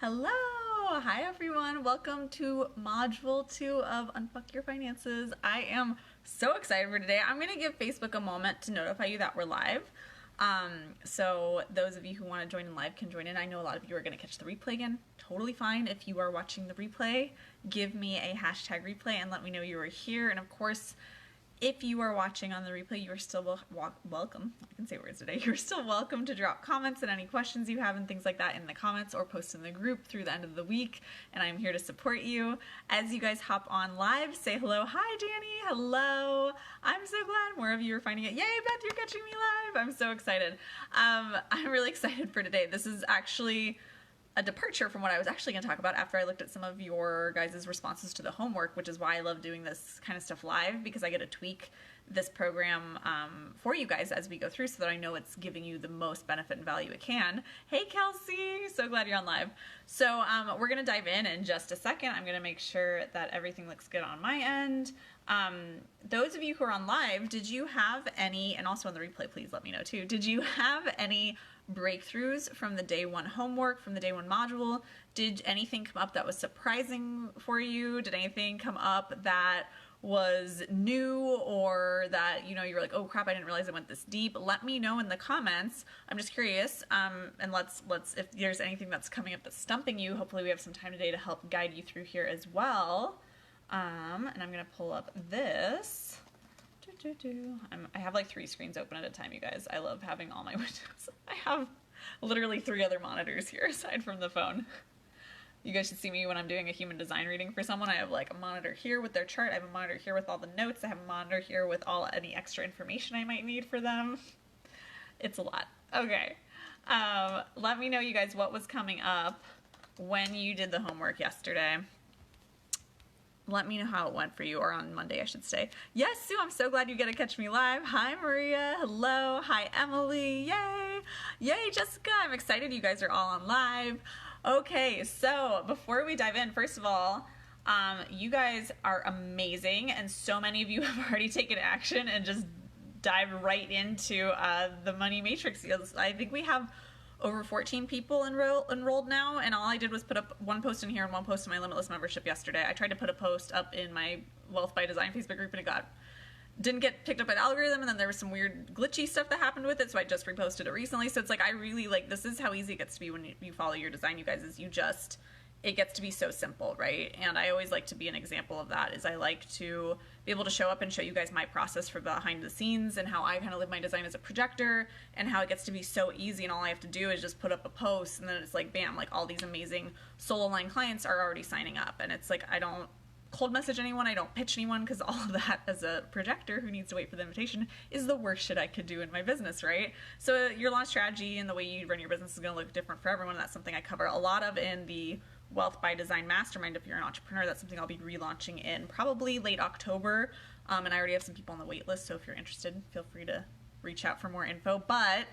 Hello! Hi everyone! Welcome to Module 2 of Unfuck Your Finances. I am so excited for today. I'm going to give Facebook a moment to notify you that we're live. So those of you who want to join in live can join in. I know a lot of you are going to catch the replay again. Totally fine. If you are watching the replay, give me a hashtag replay and let me know you are here. And of course, if you are watching on the replay, you are still welcome. I can say words today. You're still welcome to drop comments and any questions you have and things like that in the comments or post in the group through the end of the week. And I'm here to support you. As you guys hop on live, say hello. Hi, Danny. Hello. I'm so glad more of you are finding it. Yay, Beth, you're catching me live. I'm so excited. I'm really excited for today. This is actually a departure from what I was actually going to talk about after I looked at some of your guys' responses to the homework, which is why I love doing this kind of stuff live, because I get to tweak this program for you guys as we go through so that I know it's giving you the most benefit and value it can. Hey, Kelsey! So glad you're on live. So we're going to dive in just a second. I'm going to make sure that everything looks good on my end. Those of you who are on live, did you have any, and also on the replay, please let me know too, did you have any breakthroughs from the day one homework, from the day one module? Did anything come up that was surprising for you? Did anything come up that was new, or that, you know, you're like, oh crap, I didn't realize it went this deep? Let me know in the comments. I'm just curious. And let's, if there's anything that's coming up that's stumping you, hopefully we have some time today to help guide you through here as well. And I'm going to pull up this. I have like 3 screens open at a time, you guys. I love having all my windows. I have literally 3 other monitors here aside from the phone. You guys should see me when I'm doing a human design reading for someone. I have like a monitor here with their chart. I have a monitor here with all the notes. I have a monitor here with any extra information I might need for them. It's a lot. Okay. Let me know, you guys, what was coming up when you did the homework yesterday. Let me know how it went for you, or on Monday, I should say. Yes, Sue, I'm so glad you get to catch me live. Hi, Maria. Hello. Hi, Emily. Yay. Yay, Jessica. I'm excited you guys are all on live. Okay, so before we dive in, first of all, you guys are amazing, and so many of you have already taken action and just dived right into the Money Matrix. I think we have over 14 people enrolled now, and all I did was put up one post in here and one post in my Limitless membership yesterday. I tried to put a post up in my Wealth by Design Facebook group, and it didn't get picked up by the algorithm, and then there was some weird glitchy stuff that happened with it, so I just reposted it recently. So it's like, I really like, this is how easy it gets to be when you follow your design, you guys, is it gets to be so simple, right? And I always like to be an example of that, is I like to be able to show up and show you guys my process for behind the scenes and how I kind of live my design as a projector, and how it gets to be so easy, and all I have to do is just put up a post, and then it's like, bam, like all these amazing soul aligned clients are already signing up. And it's like, I don't cold message anyone, I don't pitch anyone, because all of that, as a projector who needs to wait for the invitation, is the worst shit I could do in my business, right? So your launch strategy and the way you run your business is going to look different for everyone. That's something I cover a lot of in the Wealth by Design Mastermind. If you're an entrepreneur, that's something I'll be relaunching in probably late October, and I already have some people on the wait list, so if you're interested, feel free to reach out for more info. But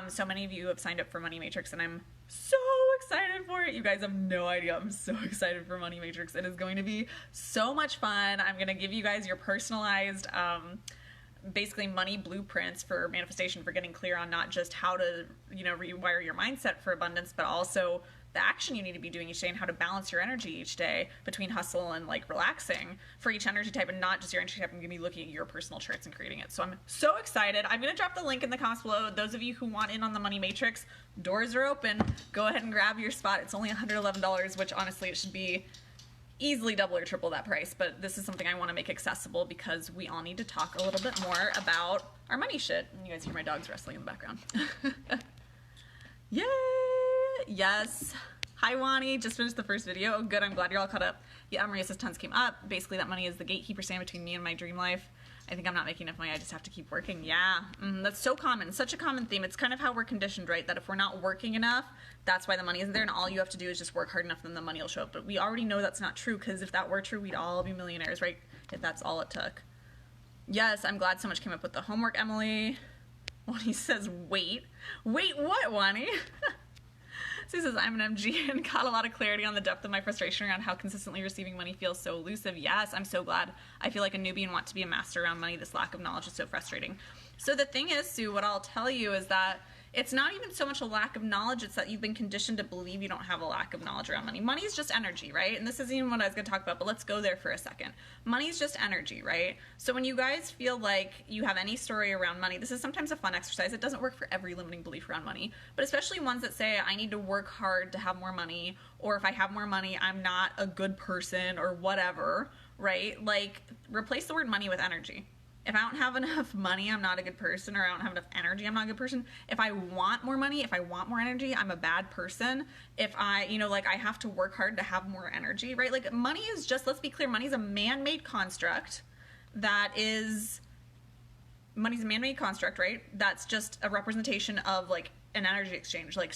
so many of you have signed up for Money Matrix, and I'm so excited for it. You guys have no idea. I'm so excited for Money Matrix. It is going to be so much fun. I'm going to give you guys your personalized basically money blueprints for manifestation, for getting clear on not just how to, you know, rewire your mindset for abundance, but also the action you need to be doing each day and how to balance your energy each day between hustle and like relaxing for each energy type, and not just your energy type. I'm going to be looking at your personal charts and creating it. So I'm so excited. I'm going to drop the link in the comments below. Those of you who want in on the Money Matrix, doors are open. Go ahead and grab your spot. It's only $111, which honestly, it should be easily double or triple that price, but this is something I want to make accessible because we all need to talk a little bit more about our money shit. And you guys hear my dogs wrestling in the background. Yay! Yes. Hi, Wani. Just finished the first video. Oh, good. I'm glad you're all caught up. Yeah, Maria says tons came up. Basically, that money is the gatekeeper stand between me and my dream life. I think I'm not making enough money. I just have to keep working. Yeah, that's so common. Such a common theme. It's kind of how we're conditioned, right? That if we're not working enough, that's why the money isn't there, and all you have to do is just work hard enough, and then the money will show up. But we already know that's not true, because if that were true, we'd all be millionaires, right? If that's all it took. Yes, I'm glad so much came up with the homework, Emily. Wani says, wait. Wait, what, Wani? Sue says, I'm an MG and got a lot of clarity on the depth of my frustration around how consistently receiving money feels so elusive. Yes, I'm so glad. I feel like a newbie and want to be a master around money. This lack of knowledge is so frustrating. So the thing is, Sue, what I'll tell you is that it's not even so much a lack of knowledge, it's that you've been conditioned to believe you don't have a lack of knowledge around money. Money is just energy, right? And this isn't even what I was going to talk about, but let's go there for a second. Money is just energy, right? So when you guys feel like you have any story around money, this is sometimes a fun exercise. It doesn't work for every limiting belief around money, but especially ones that say, I need to work hard to have more money, or if I have more money, I'm not a good person, or whatever, right? Like, replace the word money with energy. If I don't have enough money, I'm not a good person, or I don't have enough energy, I'm not a good person. If I want more money, if I want more energy, I'm a bad person. If I, like, I have to work hard to have more energy, right? Like, money is just, let's be clear, money's a man-made construct money's a man-made construct, right? That's just a representation of, like, an energy exchange, like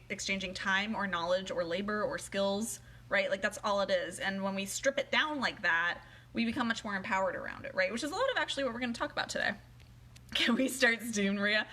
exchanging time or knowledge or labor or skills, right? Like, that's all it is. And when we strip it down like that, we become much more empowered around it, right? Which is a lot of actually what we're going to talk about today. Can we start soon, Maria?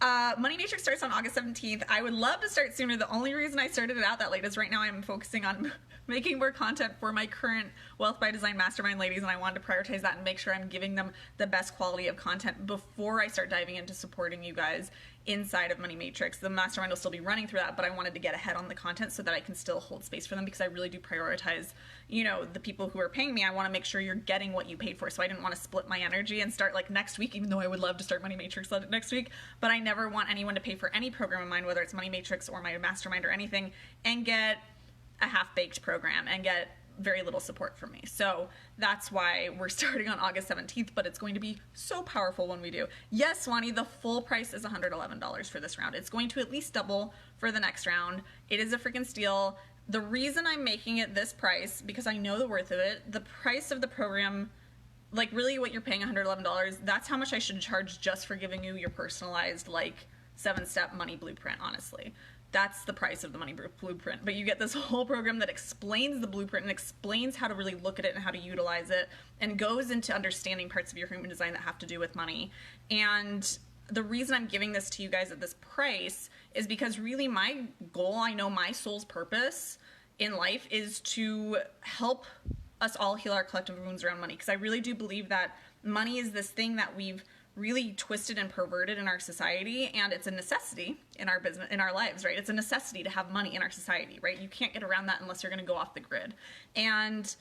Money Matrix starts on August 17th. I would love to start sooner. The only reason I started it out that late is right now I'm focusing on making more content for my current Wealth by Design Mastermind ladies, and I wanted to prioritize that and make sure I'm giving them the best quality of content before I start diving into supporting you guys inside of Money Matrix. The mastermind will still be running through that, but I wanted to get ahead on the content so that I can still hold space for them, because I really do prioritize, the people who are paying me. I want to make sure you're getting what you paid for, so I didn't want to split my energy and start like next week, even though I would love to start Money Matrix next week, but I never want anyone to pay for any program of mine, whether it's Money Matrix or my mastermind or anything, and get a half-baked program and get very little support from me. So that's why we're starting on August 17th, but it's going to be so powerful when we do. Yes, Swanee, the full price is $111 for this round. It's going to at least double for the next round. It is a freaking steal. The reason I'm making it this price, because I know the worth of it, the price of the program, like really what you're paying, $111, that's how much I should charge just for giving you your personalized, like, 7-step money blueprint, honestly. That's the price of the money blueprint. But you get this whole program that explains the blueprint and explains how to really look at it and how to utilize it, and goes into understanding parts of your human design that have to do with money. And the reason I'm giving this to you guys at this price is because really my goal, I know my soul's purpose in life is to help us all heal our collective wounds around money. Because I really do believe that money is this thing that we've really twisted and perverted in our society, and it's a necessity in our business, in our lives, right? It's a necessity to have money in our society, right? You can't get around that unless you're going to go off the grid. And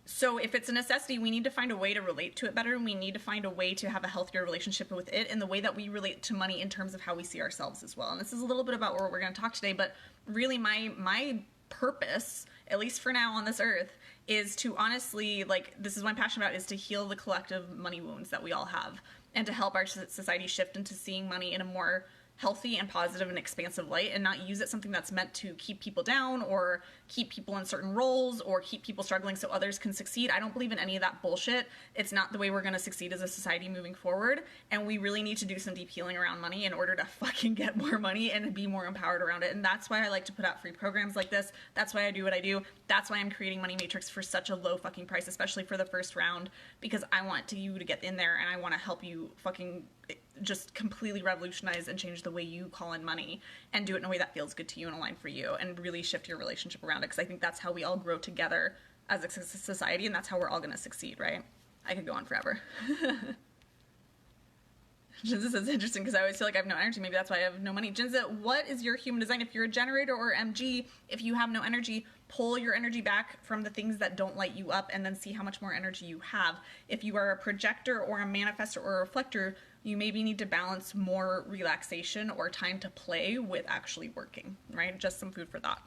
so if it's a necessity, we need to find a way to relate to it better, and we need to find a way to have a healthier relationship with it in the way that we relate to money in terms of how we see ourselves as well. And this is a little bit about what we're going to talk today, but really my purpose, at least for now on this earth, is to honestly, like, this is what I'm passionate about, is to heal the collective money wounds that we all have, and to help our society shift into seeing money in a more healthy and positive and expansive light, and not use it something that's meant to keep people down or keep people in certain roles or keep people struggling so others can succeed. I don't believe in any of that bullshit. It's not the way we're going to succeed as a society moving forward, and we really need to do some deep healing around money in order to fucking get more money and be more empowered around it. And that's why I like to put out free programs like this. That's why I do what I do. That's why I'm creating Money Matrix for such a low fucking price, especially for the first round, because I want you to get in there, and I want to help you fucking just completely revolutionize and change the way you call in money, and do it in a way that feels good to you and aligned for you, and really shift your relationship around it, because I think that's how we all grow together as a society, and that's how we're all going to succeed, right? I could go on forever. Jinza says, interesting, because I always feel like I have no energy. Maybe that's why I have no money. Jinza, what is your human design? If you're a generator or MG, if you have no energy, pull your energy back from the things that don't light you up, and then see how much more energy you have. If you are a projector or a manifestor or a reflector, you maybe need to balance more relaxation or time to play with actually working, right? Just some food for thought.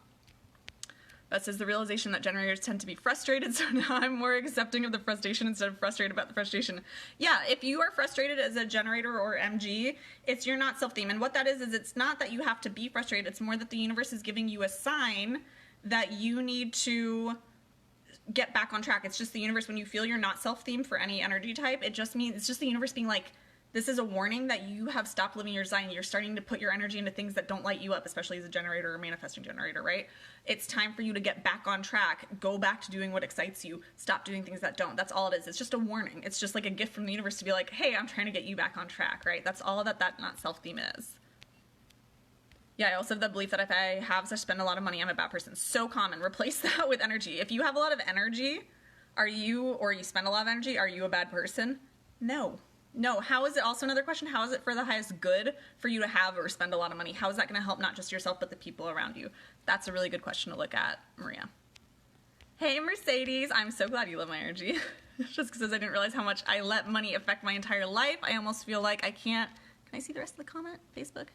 That says, the realization that generators tend to be frustrated, so now I'm more accepting of the frustration instead of frustrated about the frustration. Yeah, if you are frustrated as a generator or MG, it's you're not self-theme. And what that is it's not that you have to be frustrated. It's more that the universe is giving you a sign that you need to get back on track. It's just the universe, when you feel you're not self-themed for any energy type, it just means, it's just the universe being like, this is a warning that you have stopped living your design. You're starting to put your energy into things that don't light you up, especially as a generator or manifesting generator, right? It's time for you to get back on track. Go back to doing what excites you. Stop doing things that don't. That's all it is. It's just a warning. It's just like a gift from the universe to be like, hey, I'm trying to get you back on track, right? That's all that not self-theme is. Yeah, I also have the belief that if I have to spend a lot of money, I'm a bad person. So common. Replace that with energy. If you have a lot of energy, or you spend a lot of energy, are you a bad person? No. No, how is it, also another question, how is it for the highest good for you to have or spend a lot of money? How is that going to help not just yourself, but the people around you? That's a really good question to look at, Maria. Hey, Mercedes, I'm so glad you love my energy. Just because I didn't realize how much I let money affect my entire life. I almost feel like I can't, can I see the rest of the comment, Facebook?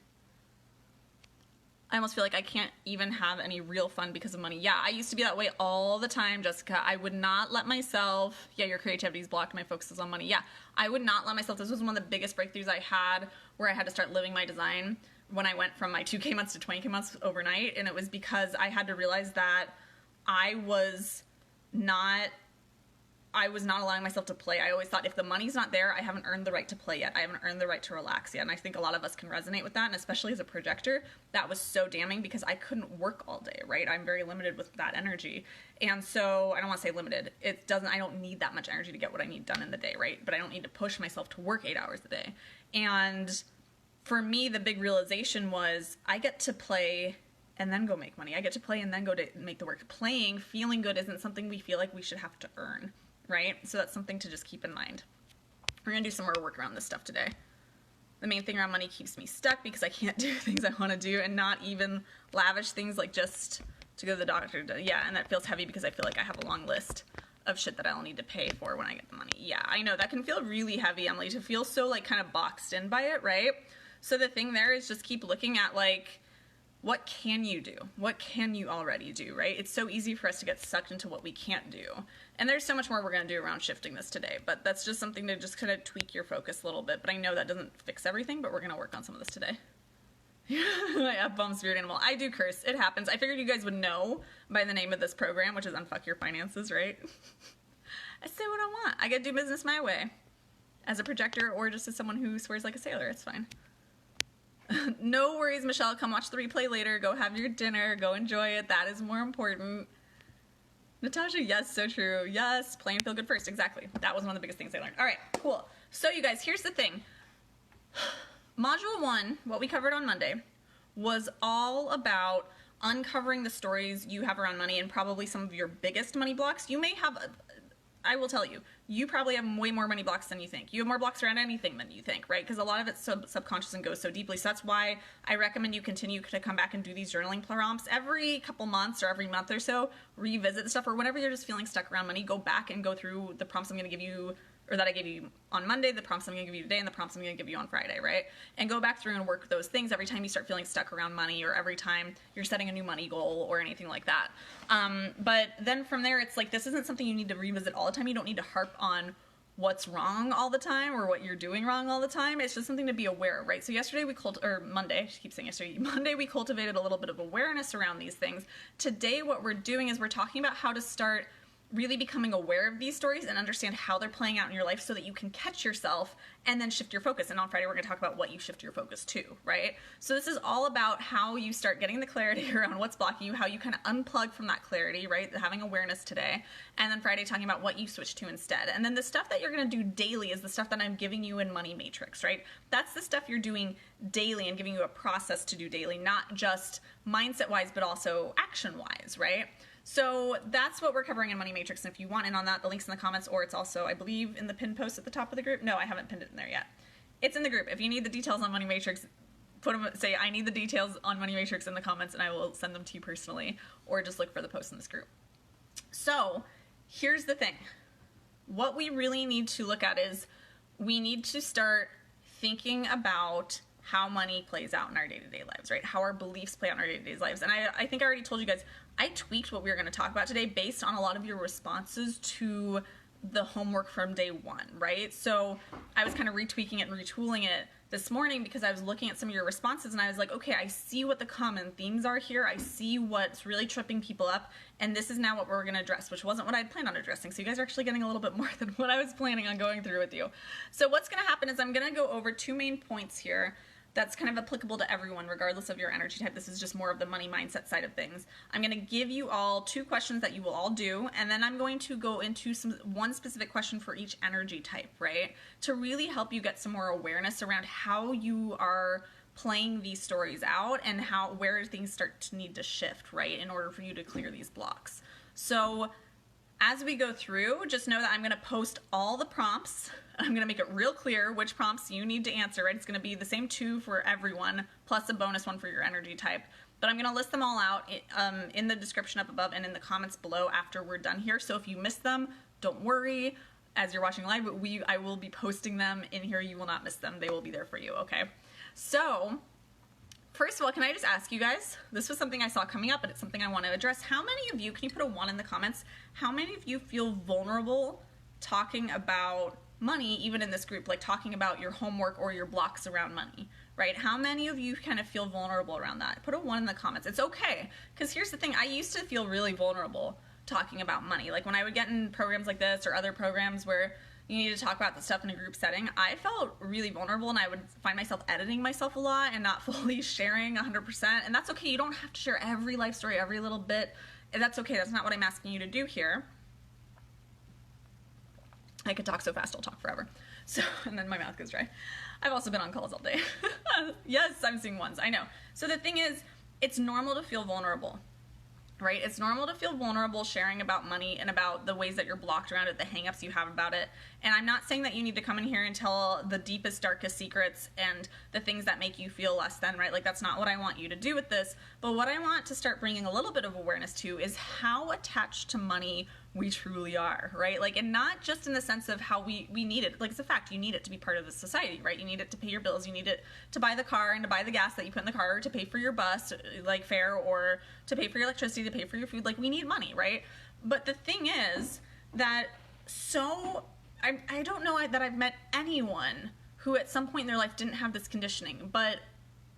I almost feel like I can't even have any real fun because of money. Yeah, I used to be that way all the time, Jessica. I would not let myself, yeah, your creativity is blocked, my focus is on money. Yeah, I would not let myself, this was one of the biggest breakthroughs I had where I had to start living my design when I went from my 2K months to 20K months overnight. And it was because I had to realize that I was not allowing myself to play. I always thought if the money's not there, I haven't earned the right to play yet. I haven't earned the right to relax yet. And I think a lot of us can resonate with that. And especially as a projector, that was so damning because I couldn't work all day, right? I'm very limited with that energy. And so I don't want to say limited. I don't need that much energy to get what I need done in the day, right? But I don't need to push myself to work 8 hours a day. And for me, the big realization was I get to play and then go make money. I get to play and then go to make the work. Playing, feeling good isn't something we feel like we should have to earn. Right? So that's something to just keep in mind. We're going to do some more work around this stuff today. The main thing around money keeps me stuck because I can't do things I want to do and not even lavish things like just to go to the doctor. Yeah, and that feels heavy because I feel like I have a long list of shit that I'll need to pay for when I get the money. Yeah, I know. That can feel really heavy, Emily, to feel so like kind of boxed in by it, right? So the thing there is just keep looking at like, what can you do? What can you already do, right? It's so easy for us to get sucked into what we can't do. And there's so much more we're going to do around shifting this today, but that's just something to just kind of tweak your focus a little bit. But I know that doesn't fix everything, but we're going to work on some of this today. I have bum spirit animal. I do curse. It happens. I figured you guys would know by the name of this program, which is Unfuck Your Finances, right? I say what I want. I get to do business my way. As a projector or just as someone who swears like a sailor, it's fine. No worries, Michelle. Come watch the replay later. Go have your dinner. Go enjoy it. That is more important. Natasha, yes, so true. Yes, play and feel good first. Exactly. That was one of the biggest things I learned. All right, cool. So you guys, here's the thing. Module 1, what we covered on Monday, was all about uncovering the stories you have around money and probably some of your biggest money blocks. You may have, I will tell you, you probably have way more money blocks than you think. You have more blocks around anything than you think, right? Because a lot of it's subconscious and goes so deeply. So that's why I recommend you continue to come back and do these journaling prompts every couple months or every month or so. Revisit the stuff, or whenever you're just feeling stuck around money, go back and go through the prompts I'm going to give you, or that I gave you on Monday, the prompts I'm going to give you today, and the prompts I'm going to give you on Friday, right? And go back through and work those things every time you start feeling stuck around money, or every time you're setting a new money goal or anything like that. But then from there, it's like, this isn't something you need to revisit all the time. You don't need to harp on what's wrong all the time or what you're doing wrong all the time. It's just something to be aware of, right? So yesterday Monday, I keep saying yesterday, Monday we cultivated a little bit of awareness around these things. Today what we're doing is we're talking about how to start really becoming aware of these stories and understand how they're playing out in your life so that you can catch yourself and then shift your focus. And on Friday, we're going to talk about what you shift your focus to, right? So this is all about how you start getting the clarity around what's blocking you, how you kind of unplug from that clarity, right? Having awareness today. And then Friday, talking about what you switch to instead. And then the stuff that you're going to do daily is the stuff that I'm giving you in Money Matrix, right? That's the stuff you're doing daily and giving you a process to do daily, not just mindset-wise, but also action-wise, right? So that's what we're covering in Money Matrix. And if you want in on that, the link's in the comments, or it's also, I believe, in the pinned post at the top of the group. No, I haven't pinned it in there yet. It's in the group. If you need the details on Money Matrix, say, I need the details on Money Matrix in the comments, and I will send them to you personally, or just look for the post in this group. So here's the thing. What we really need to look at is we need to start thinking about how money plays out in our day-to-day lives, right? How our beliefs play out in our day-to-day lives. And I think I already told you guys, I tweaked what we were going to talk about today based on a lot of your responses to the homework from day one, right? So I was kind of retweaking it and retooling it this morning because I was looking at some of your responses and I was like, okay, I see what the common themes are here. I see what's really tripping people up. And this is now what we're going to address, which wasn't what I'd planned on addressing. So you guys are actually getting a little bit more than what I was planning on going through with you. So what's going to happen is I'm going to go over two main points here that's kind of applicable to everyone, regardless of your energy type. This is just more of the money mindset side of things. I'm going to give you all two questions that you will all do, and then I'm going to go into one specific question for each energy type, right? To really help you get some more awareness around how you are playing these stories out and where things start to need to shift, right? In order for you to clear these blocks. So as we go through, just know that I'm going to post all the prompts. I'm going to make it real clear which prompts you need to answer, right? It's going to be the same 2 for everyone, plus a bonus one for your energy type. But I'm going to list them all out in the description up above and in the comments below after we're done here. So if you miss them, don't worry. As you're watching live, I will be posting them in here. You will not miss them. They will be there for you, okay? So, first of all, can I just ask you guys, this was something I saw coming up, but it's something I want to address. How many of you, can you put a 1 in the comments, how many of you feel vulnerable talking about money, even in this group, like talking about your homework or your blocks around money, right? How many of you kind of feel vulnerable around that? Put a 1 in the comments. It's okay, because here's the thing. I used to feel really vulnerable talking about money. Like when I would get in programs like this or other programs where you need to talk about the stuff in a group setting, I felt really vulnerable and I would find myself editing myself a lot and not fully sharing 100%. And that's okay. You don't have to share every life story, every little bit. And that's okay. That's not what I'm asking you to do here. I could talk so fast, I'll talk forever. So, and then my mouth goes dry. I've also been on calls all day. Yes, I'm seeing 1s, I know. So the thing is, it's normal to feel vulnerable. Right? It's normal to feel vulnerable sharing about money and about the ways that you're blocked around it, the hangups you have about it. And I'm not saying that you need to come in here and tell the deepest, darkest secrets and the things that make you feel less than, right? Like that's not what I want you to do with this. But what I want to start bringing a little bit of awareness to is how attached to money we truly are, right? Like, and not just in the sense of how we need it. Like, it's a fact, you need it to be part of the society, right? You need it to pay your bills, you need it to buy the car and to buy the gas that you put in the car, or to pay for your bus, like fare, or to pay for your electricity, to pay for your food. Like, we need money, right? But the thing is that I don't know that I've met anyone who at some point in their life didn't have this conditioning, but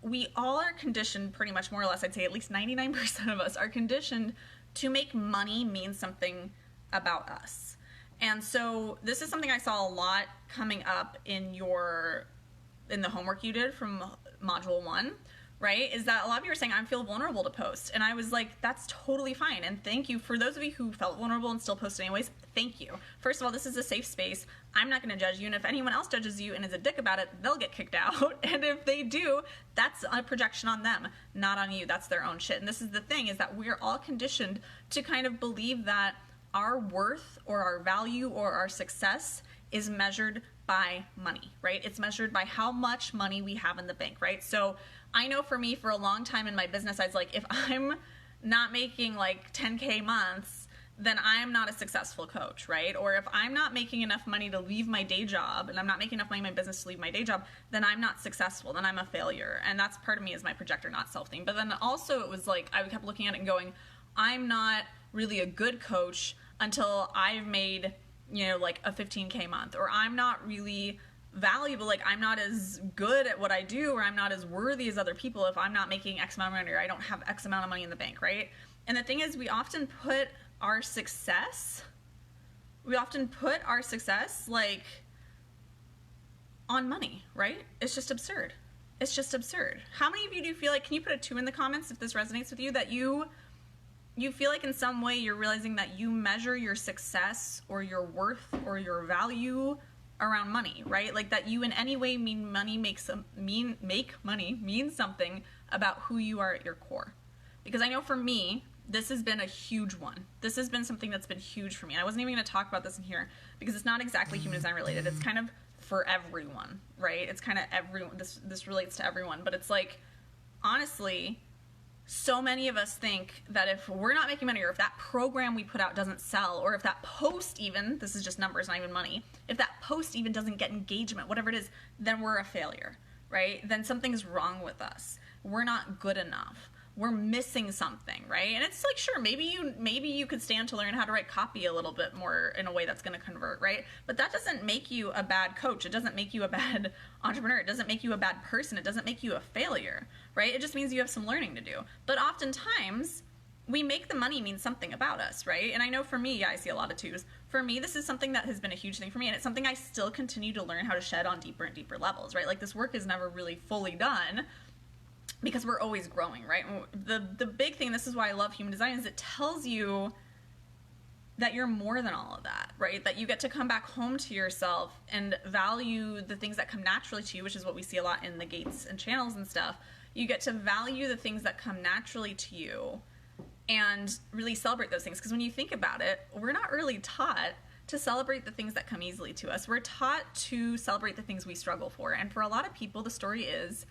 we all are conditioned pretty much, more or less, I'd say at least 99% of us are conditioned to make money mean something about us. And so this is something I saw a lot coming up in the homework you did from module 1, right? Is that a lot of you are saying, I feel vulnerable to post. And I was like, that's totally fine. And thank you for those of you who felt vulnerable and still posted anyways. Thank you. First of all, this is a safe space. I'm not going to judge you. And if anyone else judges you and is a dick about it, they'll get kicked out. And if they do, that's a projection on them, not on you. That's their own shit. And this is the thing, is that we're all conditioned to kind of believe that our worth or our value or our success is measured by money, right? It's measured by how much money we have in the bank, right? So I know for me, for a long time in my business, I was like, if I'm not making like 10K months, then I'm not a successful coach, right? Or if I'm not making enough money to leave my day job, and I'm not making enough money in my business to leave my day job, then I'm not successful, then I'm a failure. And that's part of me, is my projector, not self-thing. But then also it was like, I kept looking at it and going, I'm not really a good coach until I've made, like a 15K month, or I'm not really valuable, like I'm not as good at what I do, or I'm not as worthy as other people if I'm not making X amount of money, or I don't have X amount of money in the bank, right? And the thing is, we often put our success like on money, right? It's just absurd. It's just absurd. How many of you do feel like, can you put a 2 in the comments if this resonates with you, that you feel like in some way you're realizing that you measure your success or your worth or your value around money, right? Like that you in any way make money mean something about who you are at your core. Because I know for me, this has been a huge one. This has been something that's been huge for me. I wasn't even going to talk about this in here because it's not exactly human design related. It's kind of for everyone, right? It's kind of everyone. This relates to everyone, but it's like, honestly, so many of us think that if we're not making money, or if that program we put out doesn't sell, or if that post even, this is just numbers, not even money, if that post even doesn't get engagement, whatever it is, then we're a failure, right? Then something's wrong with us. We're not good enough. We're missing something, right? And it's like, sure, maybe you could stand to learn how to write copy a little bit more in a way that's going to convert, right? But that doesn't make you a bad coach. It doesn't make you a bad entrepreneur. It doesn't make you a bad person. It doesn't make you a failure, right? It just means you have some learning to do. But oftentimes, we make the money mean something about us, right? And I know for me, I see a lot of 2s. For me, this is something that has been a huge thing for me, and it's something I still continue to learn how to shed on deeper and deeper levels, right? Like, this work is never really fully done, because we're always growing, right? The big thing, this is why I love human design, is it tells you that you're more than all of that, right? That you get to come back home to yourself and value the things that come naturally to you, which is what we see a lot in the gates and channels and stuff. You get to value the things that come naturally to you and really celebrate those things. Because when you think about it, we're not really taught to celebrate the things that come easily to us. We're taught to celebrate the things we struggle for. And for a lot of people, the story is,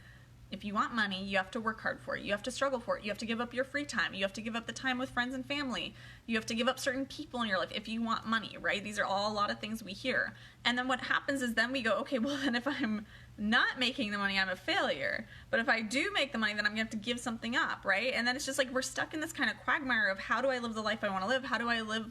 if you want money, you have to work hard for it. You have to struggle for it. You have to give up your free time. You have to give up the time with friends and family. You have to give up certain people in your life if you want money, right? These are all a lot of things we hear. And then what happens is then we go, okay, well then if I'm not making the money, I'm a failure. But if I do make the money, then I'm gonna have to give something up, right? And then it's just like we're stuck in this kind of quagmire of how do I live the life I want to live? How do I live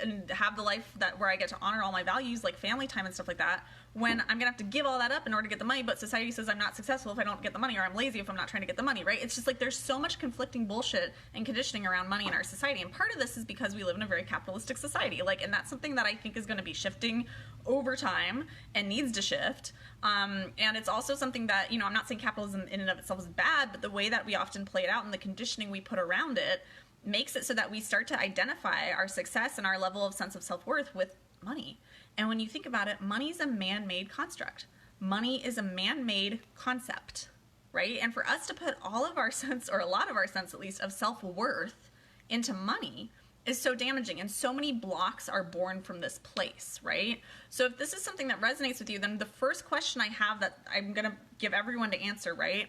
and have the life that where I get to honor all my values, like family time and stuff like that, when I'm gonna have to give all that up in order to get the money, but society says I'm not successful if I don't get the money, or I'm lazy if I'm not trying to get the money, right? It's just like there's so much conflicting bullshit and conditioning around money in our society, and part of this is because we live in a very capitalistic society, like, and that's something that I think is going to be shifting over time and needs to shift. And it's also something that, you know, I'm not saying capitalism in and of itself is bad, but the way that we often play it out and the conditioning we put around it makes it so that we start to identify our success and our level of sense of self-worth with money. And when you think about it, money is a man-made construct. Money is a man-made concept, right? And for us to put all of our sense, or a lot of our sense at least, of self-worth into money is so damaging, and so many blocks are born from this place, right? So if this is something that resonates with you, then the first question I have that I'm gonna give everyone to answer, right?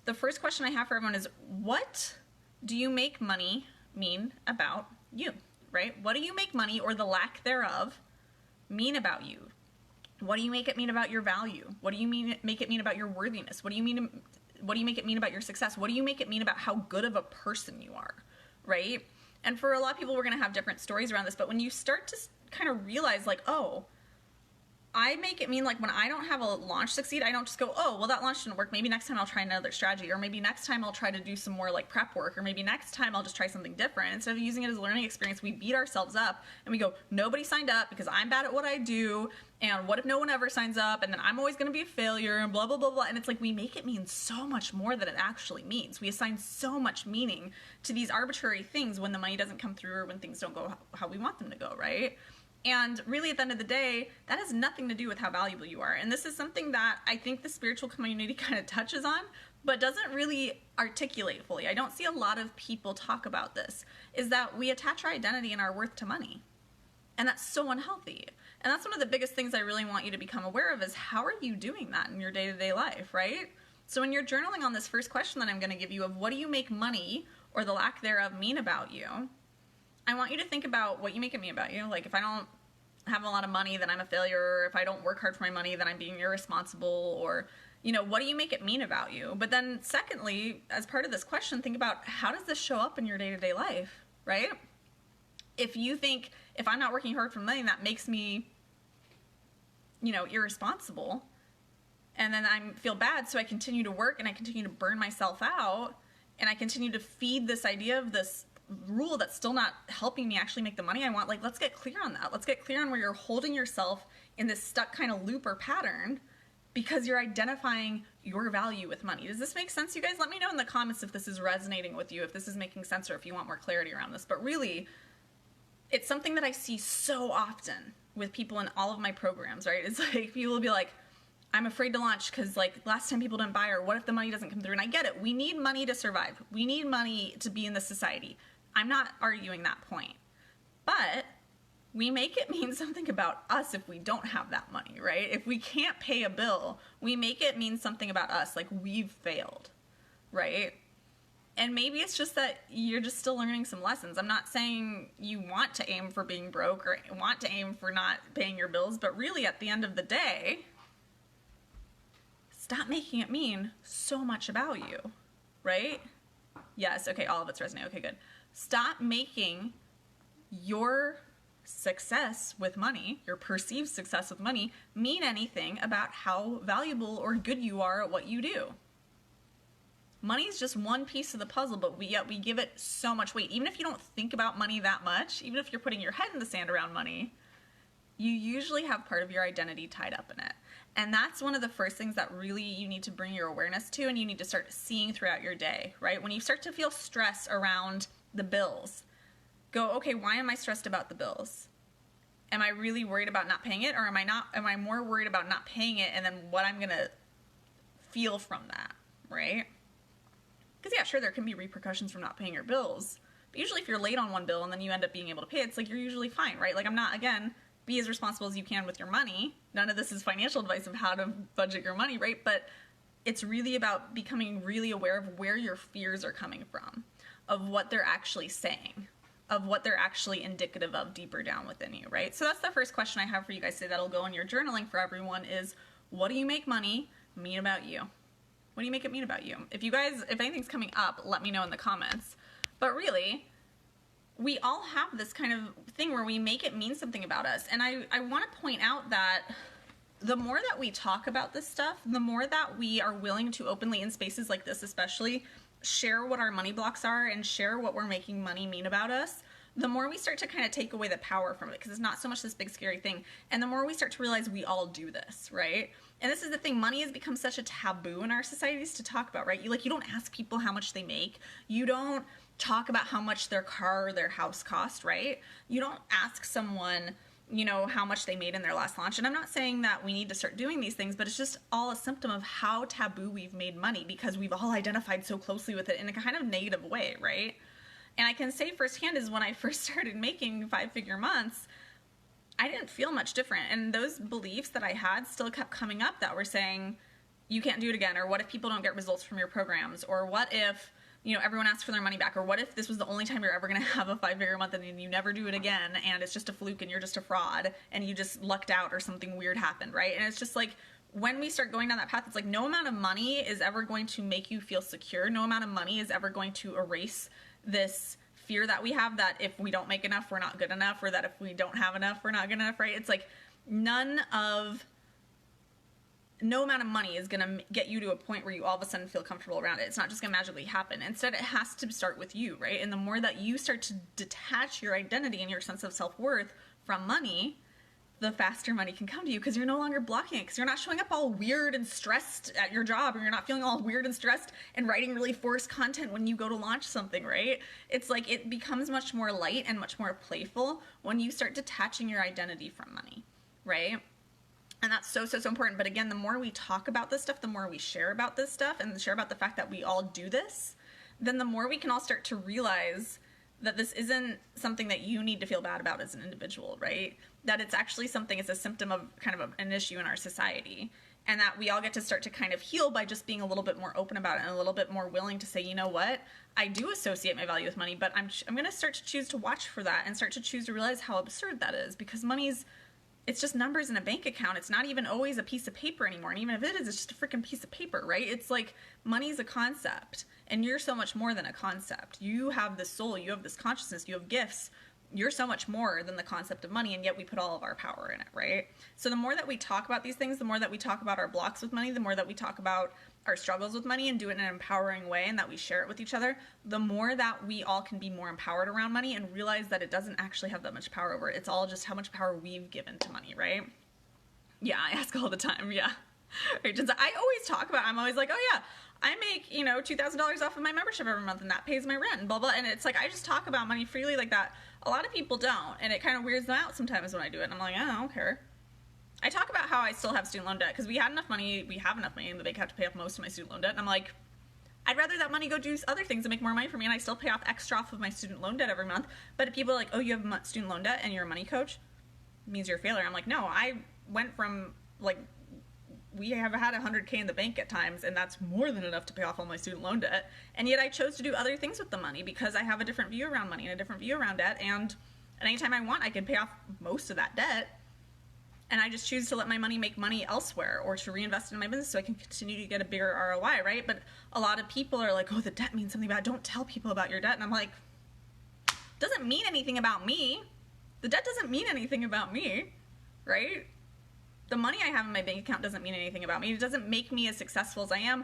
The first question I have for everyone is, what do you make money mean about you, right? What do you make money, or the lack thereof, mean about you? What do you make it mean about your value? What do you make it mean about your worthiness? What do you make it mean about your success? What do you make it mean about how good of a person you are, right? And for a lot of people, we're going to have different stories around this, but when you start to kind of realize, like, oh, I make it mean, like, when I don't have a launch succeed, I don't just go, oh, well, that launch didn't work. Maybe next time I'll try another strategy, or maybe next time I'll try to do some more, like, prep work, or maybe next time I'll just try something different. Instead of using it as a learning experience, we beat ourselves up and we go, nobody signed up because I'm bad at what I do, and what if no one ever signs up, and then I'm always going to be a failure, and blah, blah, blah, blah. And it's like we make it mean so much more than it actually means. We assign so much meaning to these arbitrary things when the money doesn't come through, or when things don't go how we want them to go, right? And really, at the end of the day, that has nothing to do with how valuable you are. And this is something that I think the spiritual community kind of touches on, but doesn't really articulate fully. I don't see a lot of people talk about this, is that we attach our identity and our worth to money. And that's so unhealthy. And that's one of the biggest things I really want you to become aware of, is how are you doing that in your day-to-day life, right? So when you're journaling on this first question that I'm going to give you of what do you make money, or the lack thereof, mean about you, I want you to think about what you make it mean about you. Like, if I don't have a lot of money, then I'm a failure. Or if I don't work hard for my money, then I'm being irresponsible. Or, you know, what do you make it mean about you? But then secondly, as part of this question, think about, how does this show up in your day-to-day life, right? If you think, if I'm not working hard for money, that makes me, you know, irresponsible, and then I feel bad, so I continue to work and I continue to burn myself out, and I continue to feed this idea of this rule that's still not helping me actually make the money I want. Like, let's get clear on that. Let's get clear on where you're holding yourself in this stuck kind of loop or pattern, because you're identifying your value with money. Does this make sense, you guys? Let me know in the comments if this is resonating with you, if this is making sense, or if you want more clarity around this. But really, it's something that I see so often with people in all of my programs, right? It's like, people will be like, I'm afraid to launch because, like, last time people didn't buy, or what if the money doesn't come through? And I get it. We need money to survive. We need money to be in this society. I'm not arguing that point. But we make it mean something about us if we don't have that money, right? If we can't pay a bill, we make it mean something about us, like we've failed, right? And maybe it's just that you're just still learning some lessons. I'm not saying you want to aim for being broke or want to aim for not paying your bills, but really at the end of the day, stop making it mean so much about you, right? Yes, okay, all of it's resonating. Okay, good. Stop making your success with money, your perceived success with money, mean anything about how valuable or good you are at what you do. Money is just one piece of the puzzle, but yet we give it so much weight. Even if you don't think about money that much, even if you're putting your head in the sand around money, you usually have part of your identity tied up in it. And that's one of the first things that really you need to bring your awareness to, and you need to start seeing throughout your day, right? When you start to feel stress around the bills, go, okay, why am I stressed about the bills? Am I really worried about not paying it, or am I more worried about not paying it and then what I'm going to feel from that, right? Because yeah, sure, there can be repercussions from not paying your bills, But usually if you're late on one bill and then you end up being able to pay, it's like you're usually fine, right? Like I'm not, again, be as responsible as you can with your money. None of this is financial advice of how to budget your money, right? But it's really about becoming really aware of where your fears are coming from, of what they're actually saying, of what they're actually indicative of deeper down within you, right? So that's the first question I have for you guys today that'll go in your journaling for everyone is, what do you make money mean about you? What do you make it mean about you? If you guys, if anything's coming up, let me know in the comments. But really, we all have this kind of thing where we make it mean something about us. And I want to point out that the more that we talk about this stuff, the more that we are willing to openly, in spaces like this especially, share what our money blocks are and share what we're making money mean about us, the more we start to kind of take away the power from it, because it's not so much this big scary thing. And the more we start to realize we all do this, right? And this is the thing, money has become such a taboo in our societies to talk about, right? You don't ask people how much they make. You don't talk about how much their car or their house cost, right? You don't ask someone, how much they made in their last launch. And I'm not saying that we need to start doing these things, but it's just all a symptom of how taboo we've made money, because we've all identified so closely with it in a kind of negative way, right? And I can say firsthand is when I first started making 5-figure months, I didn't feel much different. And those beliefs that I had still kept coming up that were saying, you can't do it again, or what if people don't get results from your programs, or what if everyone asks for their money back, or what if this was the only time you're ever going to have a 5-figure month and then you never do it again, and it's just a fluke and you're just a fraud and you just lucked out or something weird happened, right? And it's just like, when we start going down that path, it's like no amount of money is ever going to make you feel secure. No amount of money is ever going to erase this fear that we have that if we don't make enough, we're not good enough, or that if we don't have enough, we're not good enough, right? It's like no amount of money is going to get you to a point where you all of a sudden feel comfortable around it. It's not just going to magically happen. Instead, it has to start with you, right? And the more that you start to detach your identity and your sense of self-worth from money, the faster money can come to you, because you're no longer blocking it, because you're not showing up all weird and stressed at your job, or you're not feeling all weird and stressed and writing really forced content when you go to launch something, right? It's like it becomes much more light and much more playful when you start detaching your identity from money, right? And that's so important. But again, the more we talk about this stuff, the more we share about this stuff and share about the fact that we all do this, then the more we can all start to realize that this isn't something that you need to feel bad about as an individual, right? That it's actually something, it's a symptom of kind of an issue in our society. And that we all get to start to kind of heal by just being a little bit more open about it and a little bit more willing to say, you know what? I do associate my value with money, but I'm going to start to choose to watch for that and start to choose to realize how absurd that is, because it's just numbers in a bank account. It's not even always a piece of paper anymore. And even if it is, it's just a freaking piece of paper, right? It's like money's a concept, and you're so much more than a concept. You have this soul, you have this consciousness, you have gifts. You're so much more than the concept of money, and yet we put all of our power in it, right? So the more that we talk about these things, the more that we talk about our blocks with money, the more that we talk about our struggles with money and do it in an empowering way, and that we share it with each other, the more that we all can be more empowered around money and realize that it doesn't actually have that much power over it. It's all just how much power we've given to money, right? Yeah, I ask all the time, yeah. Right, I always talk about, I'm always like, oh yeah, I make, $2,000 off of my membership every month, and that pays my rent, and blah, blah, and it's like, I just talk about money freely like that. A lot of people don't, and it kind of weirds them out sometimes when I do it, and I'm like, oh, I don't care. I talk about how I still have student loan debt, because we have enough money in the bank, I have to pay off most of my student loan debt, and I'm like, I'd rather that money go do other things and make more money for me, and I still pay off extra off of my student loan debt every month. But if people are like, oh, you have student loan debt and you're a money coach, it means you're a failure. I'm like, no, I went from, we have had $100K in the bank at times, and that's more than enough to pay off all my student loan debt. And yet I chose to do other things with the money because I have a different view around money and a different view around debt. And anytime I want, I can pay off most of that debt. And I just choose to let my money make money elsewhere, or to reinvest in my business so I can continue to get a bigger ROI, right? But a lot of people are like, oh, the debt means something bad. Don't tell people about your debt. And I'm like, doesn't mean anything about me. The debt doesn't mean anything about me, right? The money I have in my bank account doesn't mean anything about me. It doesn't make me as successful as I am.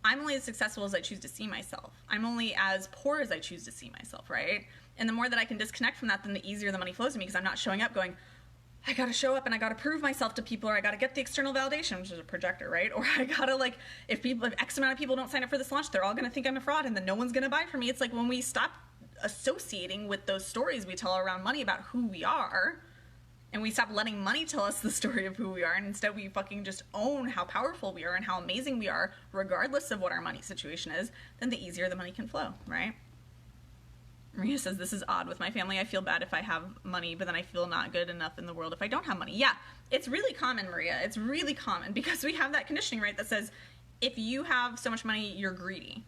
I'm only as successful as I choose to see myself. I'm only as poor as I choose to see myself, right? And the more that I can disconnect from that, then the easier the money flows to me, because I'm not showing up going, I gotta show up and I gotta prove myself to people, or I gotta get the external validation, which is a projector, right? Or I gotta if X amount of people don't sign up for this launch, they're all gonna think I'm a fraud and then no one's gonna buy from me. It's like when we stop associating with those stories we tell around money about who we are, and we stop letting money tell us the story of who we are, and instead we fucking just own how powerful we are and how amazing we are, regardless of what our money situation is, then the easier the money can flow, right? Maria says, this is odd. With my family, I feel bad if I have money, but then I feel not good enough in the world if I don't have money. Yeah, it's really common, Maria. It's really common because we have that conditioning, right, that says if you have so much money, you're greedy,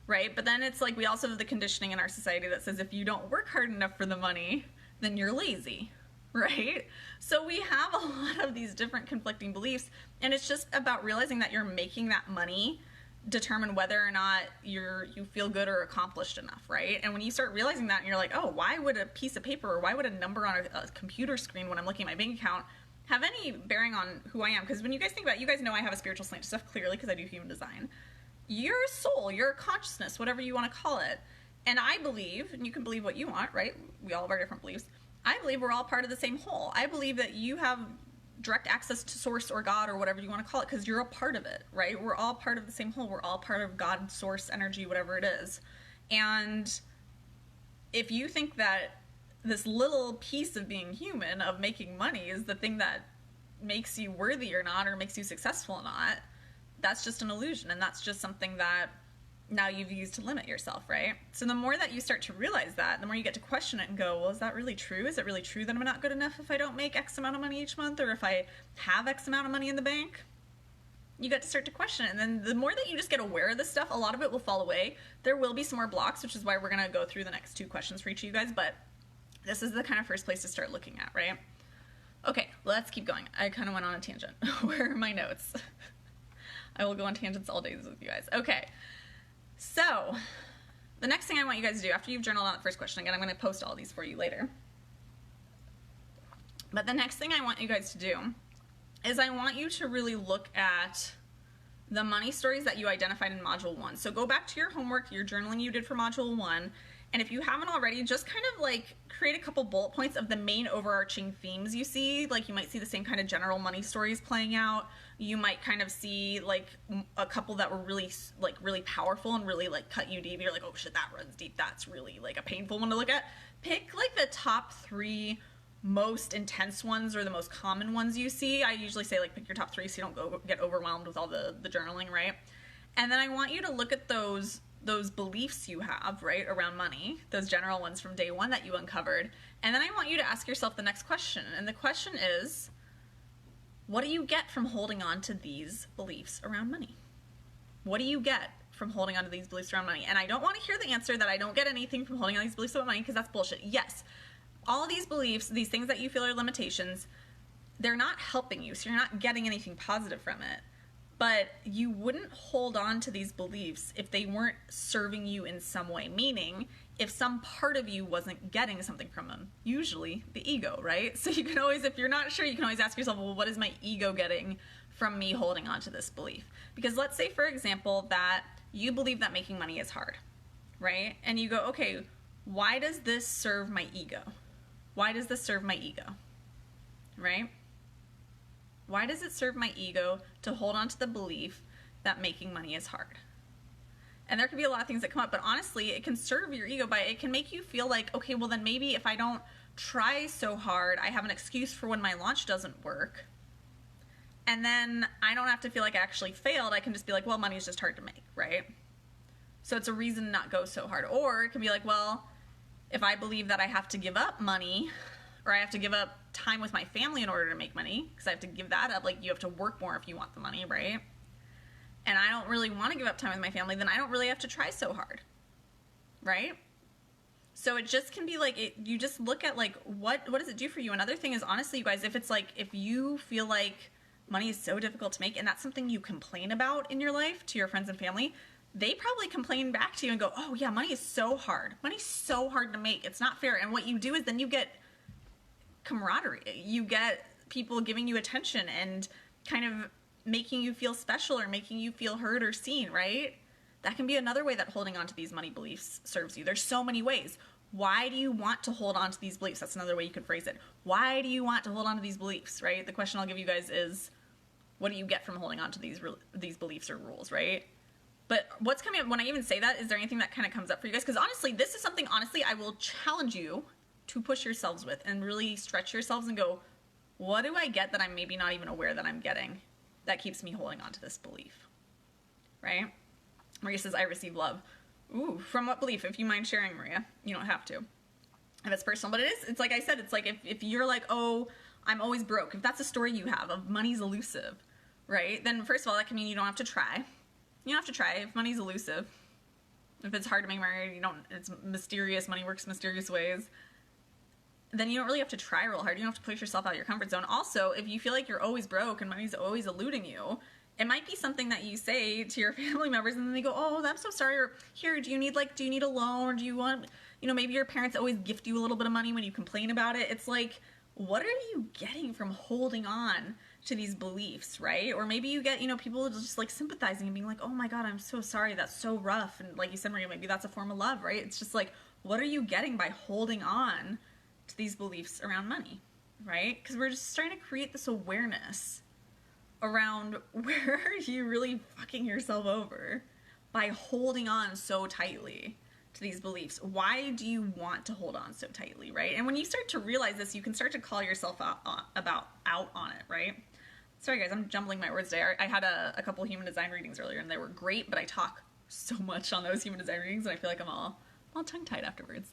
right? But then it's like we also have the conditioning in our society that says if you don't work hard enough for the money, then you're lazy, right? So we have a lot of these different conflicting beliefs, and it's just about realizing that you're making that money determine whether or not you feel good or accomplished enough, right? And when you start realizing that, and you're like, oh, why would a piece of paper or why would a number on a computer screen when I'm looking at my bank account have any bearing on who I am? Because when you guys think about it, you guys know I have a spiritual slant stuff, clearly, because I do human design. You're a soul, you're a consciousness, whatever you want to call it. And I believe, and you can believe what you want, right? We all have our different beliefs. I believe we're all part of the same whole. I believe that you have direct access to source or God or whatever you want to call it, because you're a part of it, right? We're all part of the same whole. We're all part of God, source, energy, whatever it is. And if you think that this little piece of being human, of making money, is the thing that makes you worthy or not, or makes you successful or not, that's just an illusion. And that's just something that now you've used to limit yourself, right? So the more that you start to realize that, the more you get to question it and go, well, is that really true? Is it really true that I'm not good enough if I don't make X amount of money each month, or if I have X amount of money in the bank? You get to start to question it. And then the more that you just get aware of this stuff, a lot of it will fall away. There will be some more blocks, which is why we're going to go through the next 2 questions for each of you guys. But this is the kind of first place to start looking at, right? Okay, let's keep going. I kind of went on a tangent. Where are my notes? I will go on tangents all days with you guys. Okay. So, the next thing I want you guys to do, after you've journaled on the first question, again, I'm going to post all these for you later. But the next thing I want you guys to do is I want you to really look at the money stories that you identified in Module 1. So go back to your homework, your journaling you did for Module 1, and if you haven't already, just kind of like create a couple bullet points of the main overarching themes you see. Like you might see the same kind of general money stories playing out. You might kind of see like a couple that were really powerful and really like cut you deep. You're like, oh shit, that runs deep. That's really like a painful one to look at. Pick like the top 3 most intense ones or the most common ones you see. I usually say like pick your top 3 so you don't get overwhelmed with all the journaling, right? And then I want you to look at those beliefs you have, right, around money, those general ones from day 1 that you uncovered. And then I want you to ask yourself the next question. And the question is, what do you get from holding on to these beliefs around money? What do you get from holding on to these beliefs around money? And I don't want to hear the answer that I don't get anything from holding on to these beliefs about money, because that's bullshit. Yes, all of these beliefs, these things that you feel are limitations, they're not helping you, so you're not getting anything positive from it. But you wouldn't hold on to these beliefs if they weren't serving you in some way, meaning if some part of you wasn't getting something from them, usually the ego, right? So you can always, if you're not sure, you can always ask yourself, well, what is my ego getting from me holding on to this belief? Because let's say, for example, that you believe that making money is hard, right? And you go, okay, why does this serve my ego? Why does this serve my ego, right? Why does it serve my ego to hold on to the belief that making money is hard? And there could be a lot of things that come up, but honestly, it can serve your ego by, it can make you feel like, okay, well then maybe if I don't try so hard, I have an excuse for when my launch doesn't work. And then I don't have to feel like I actually failed. I can just be like, well, money is just hard to make, right? So it's a reason to not go so hard. Or it can be like, well, if I believe that I have to give up money, or I have to give up time with my family in order to make money, because I have to give that up, like you have to work more if you want the money, right? And I don't really want to give up time with my family, then I don't really have to try so hard, right? So it just can be like, you just look at like, what does it do for you? Another thing is, honestly, you guys, if it's like, if you feel like money is so difficult to make and that's something you complain about in your life to your friends and family, they probably complain back to you and go, oh yeah, money is so hard. Money's so hard to make. It's not fair. And what you do is then you get camaraderie. You get people giving you attention and kind of making you feel special or making you feel heard or seen, right? That can be another way that holding on to these money beliefs serves you. There's so many ways. Why do you want to hold on to these beliefs? That's another way you could phrase it. Why do you want to hold on to these beliefs, right? The question I'll give you guys is, what do you get from holding on to these beliefs or rules, right? But what's coming up when I even say that, is there anything that kind of comes up for you guys? Because honestly, this is something, honestly, I will challenge you to push yourselves with and really stretch yourselves and go, what do I get that I'm maybe not even aware that I'm getting that keeps me holding on to this belief, right? Maria says, I receive love. Ooh, from what belief? If you mind sharing, Maria, you don't have to. If it's personal, but it's like I said, it's like if you're like, oh, I'm always broke, if that's a story you have of money's elusive, right? Then first of all, that can mean you don't have to try. You don't have to try if money's elusive. If it's hard to make money, it's mysterious, money works mysterious ways, then you don't really have to try real hard. You don't have to push yourself out of your comfort zone. Also, if you feel like you're always broke and money's always eluding you, it might be something that you say to your family members and then they go, oh, I'm so sorry. Or here, do you need a loan? Or do you want, maybe your parents always gift you a little bit of money when you complain about it. It's like, what are you getting from holding on to these beliefs, right? Or maybe you get, people just like sympathizing and being like, oh my God, I'm so sorry. That's so rough. And like you said, Maria, maybe that's a form of love, right? It's just like, what are you getting by holding on to these beliefs around money, right? Because we're just trying to create this awareness around where are you really fucking yourself over by holding on so tightly to these beliefs. Why do you want to hold on so tightly, right? And when you start to realize this, you can start to call yourself out on it, right? Sorry guys, I'm jumbling my words today. I had a couple human design readings earlier and they were great, but I talk so much on those human design readings and I feel like I'm all tongue-tied afterwards.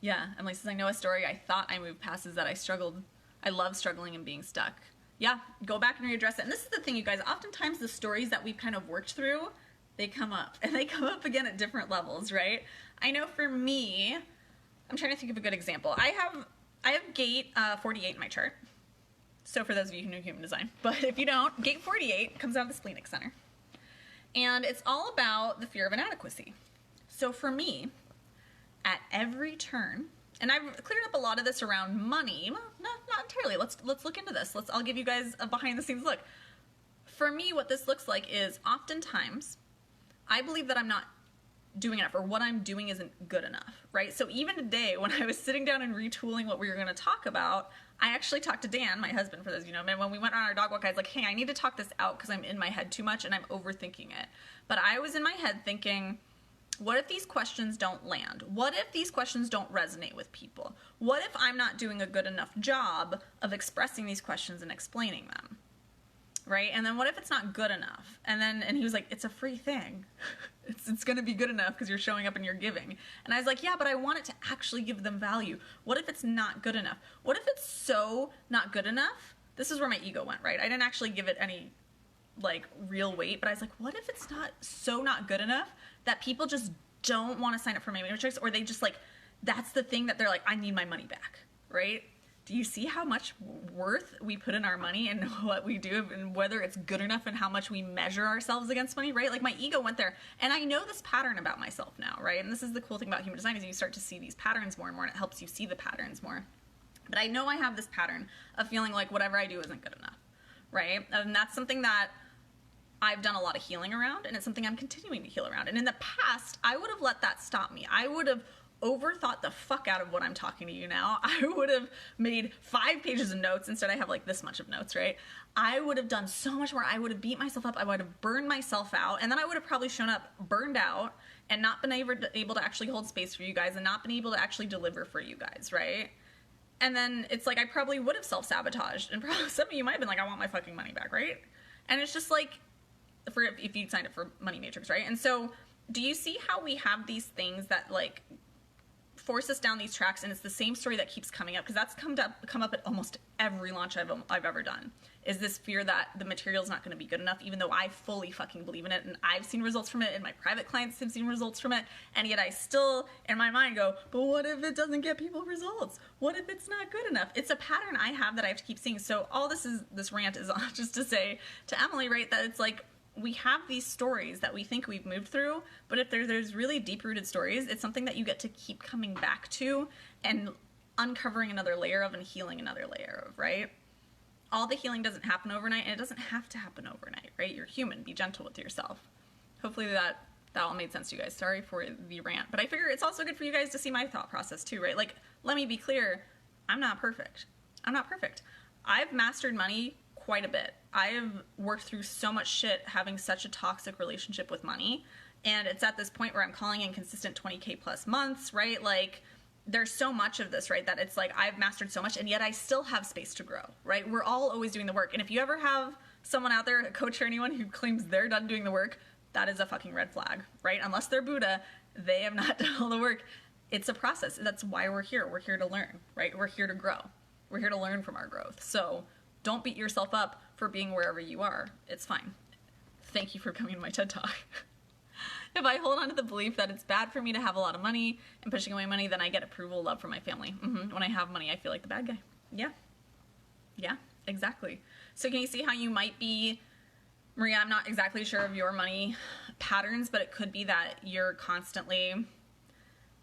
Yeah, Emily says, I know a story I thought I moved past is that I love struggling and being stuck. Yeah, go back and readdress it. And this is the thing, you guys, oftentimes the stories that we've kind of worked through, they come up. And they come up again at different levels, right? I know for me, I'm trying to think of a good example. I have gate 48 in my chart. So for those of you who know human design. But if you don't, gate 48 comes out of the splenic center. And it's all about the fear of inadequacy. So for me, at every turn, and I've cleared up a lot of this around money. Well, not entirely. Let's look into this. I'll give you guys a behind the scenes look. For me, what this looks like is oftentimes I believe that I'm not doing enough or what I'm doing isn't good enough, right? So even today when I was sitting down and retooling what we were going to talk about, I actually talked to Dan, my husband, for those of you know, and when we went on our dog walk, I was like, hey, I need to talk this out because I'm in my head too much and I'm overthinking it. But I was in my head thinking, what if these questions don't land? What if these questions don't resonate with people? What if I'm not doing a good enough job of expressing these questions and explaining them? Right? And then what if it's not good enough? And he was like, it's a free thing. It's going to be good enough because you're showing up and you're giving. And I was like, yeah, but I want it to actually give them value. What if it's not good enough? What if it's so not good enough? This is where my ego went, right? I didn't actually give it any like real weight, but I was like, what if it's not good enough that people just don't want to sign up for my matrix, or they just like, that's the thing that they're like, I need my money back, right? Do you see how much worth we put in our money and what we do and whether it's good enough and how much we measure ourselves against money, right? Like my ego went there and I know this pattern about myself now, right? And this is the cool thing about human design is you start to see these patterns more and more and it helps you see the patterns more. But I know I have this pattern of feeling like whatever I do isn't good enough, right? And that's something that I've done a lot of healing around, and it's something I'm continuing to heal around. And in the past, I would have let that stop me. I would have overthought the fuck out of what I'm talking to you now. I would have made 5 pages of notes. Instead, I have like this much of notes, right? I would have done so much more. I would have beat myself up. I would have burned myself out. And then I would have probably shown up burned out and not been able to actually hold space for you guys and not been able to actually deliver for you guys, right? And then it's like I probably would have self-sabotaged. And probably some of you might have been like, I want my fucking money back, right? And it's just like, if you signed up for Money Matrix, right? And so do you see how we have these things that like force us down these tracks, and it's the same story that keeps coming up, because that's come up at almost every launch I've ever done, is this fear that the material is not going to be good enough, even though I fully fucking believe in it, and I've seen results from it, and my private clients have seen results from it, and yet I still, in my mind, go, but what if it doesn't get people results? What if it's not good enough? It's a pattern I have that I have to keep seeing. So all this rant is just to say to Emily, right, that it's like, we have these stories that we think we've moved through, but if there's really deep-rooted stories, it's something that you get to keep coming back to and uncovering another layer of and healing another layer of, right? All the healing doesn't happen overnight, and it doesn't have to happen overnight, right? You're human. Be gentle with yourself. Hopefully that all made sense to you guys. Sorry for the rant, but I figure it's also good for you guys to see my thought process too, right? Like, let me be clear. I'm not perfect. I'm not perfect. I've mastered money quite a bit. I have worked through so much shit having such a toxic relationship with money, and it's at this point where I'm calling in consistent 20K plus months, right? Like, there's so much of this, right, that it's like I've mastered so much, and yet I still have space to grow, right? We're all always doing the work, and if you ever have someone out there, a coach or anyone who claims they're done doing the work, that is a fucking red flag, right? Unless they're Buddha, They have not done all the work. It's a process. That's why we're here. We're here to learn, right? We're here to grow. We're here to learn from our growth. So don't beat yourself up for being wherever you are. It's fine. Thank you for coming to my TED Talk. If I hold on to the belief that it's bad for me to have a lot of money and pushing away money, then I get approval, love from my family. When I have money, I feel like the bad guy. Yeah, exactly. So can you see how you might be, Maria, I'm not exactly sure of your money patterns, but it could be that you're constantly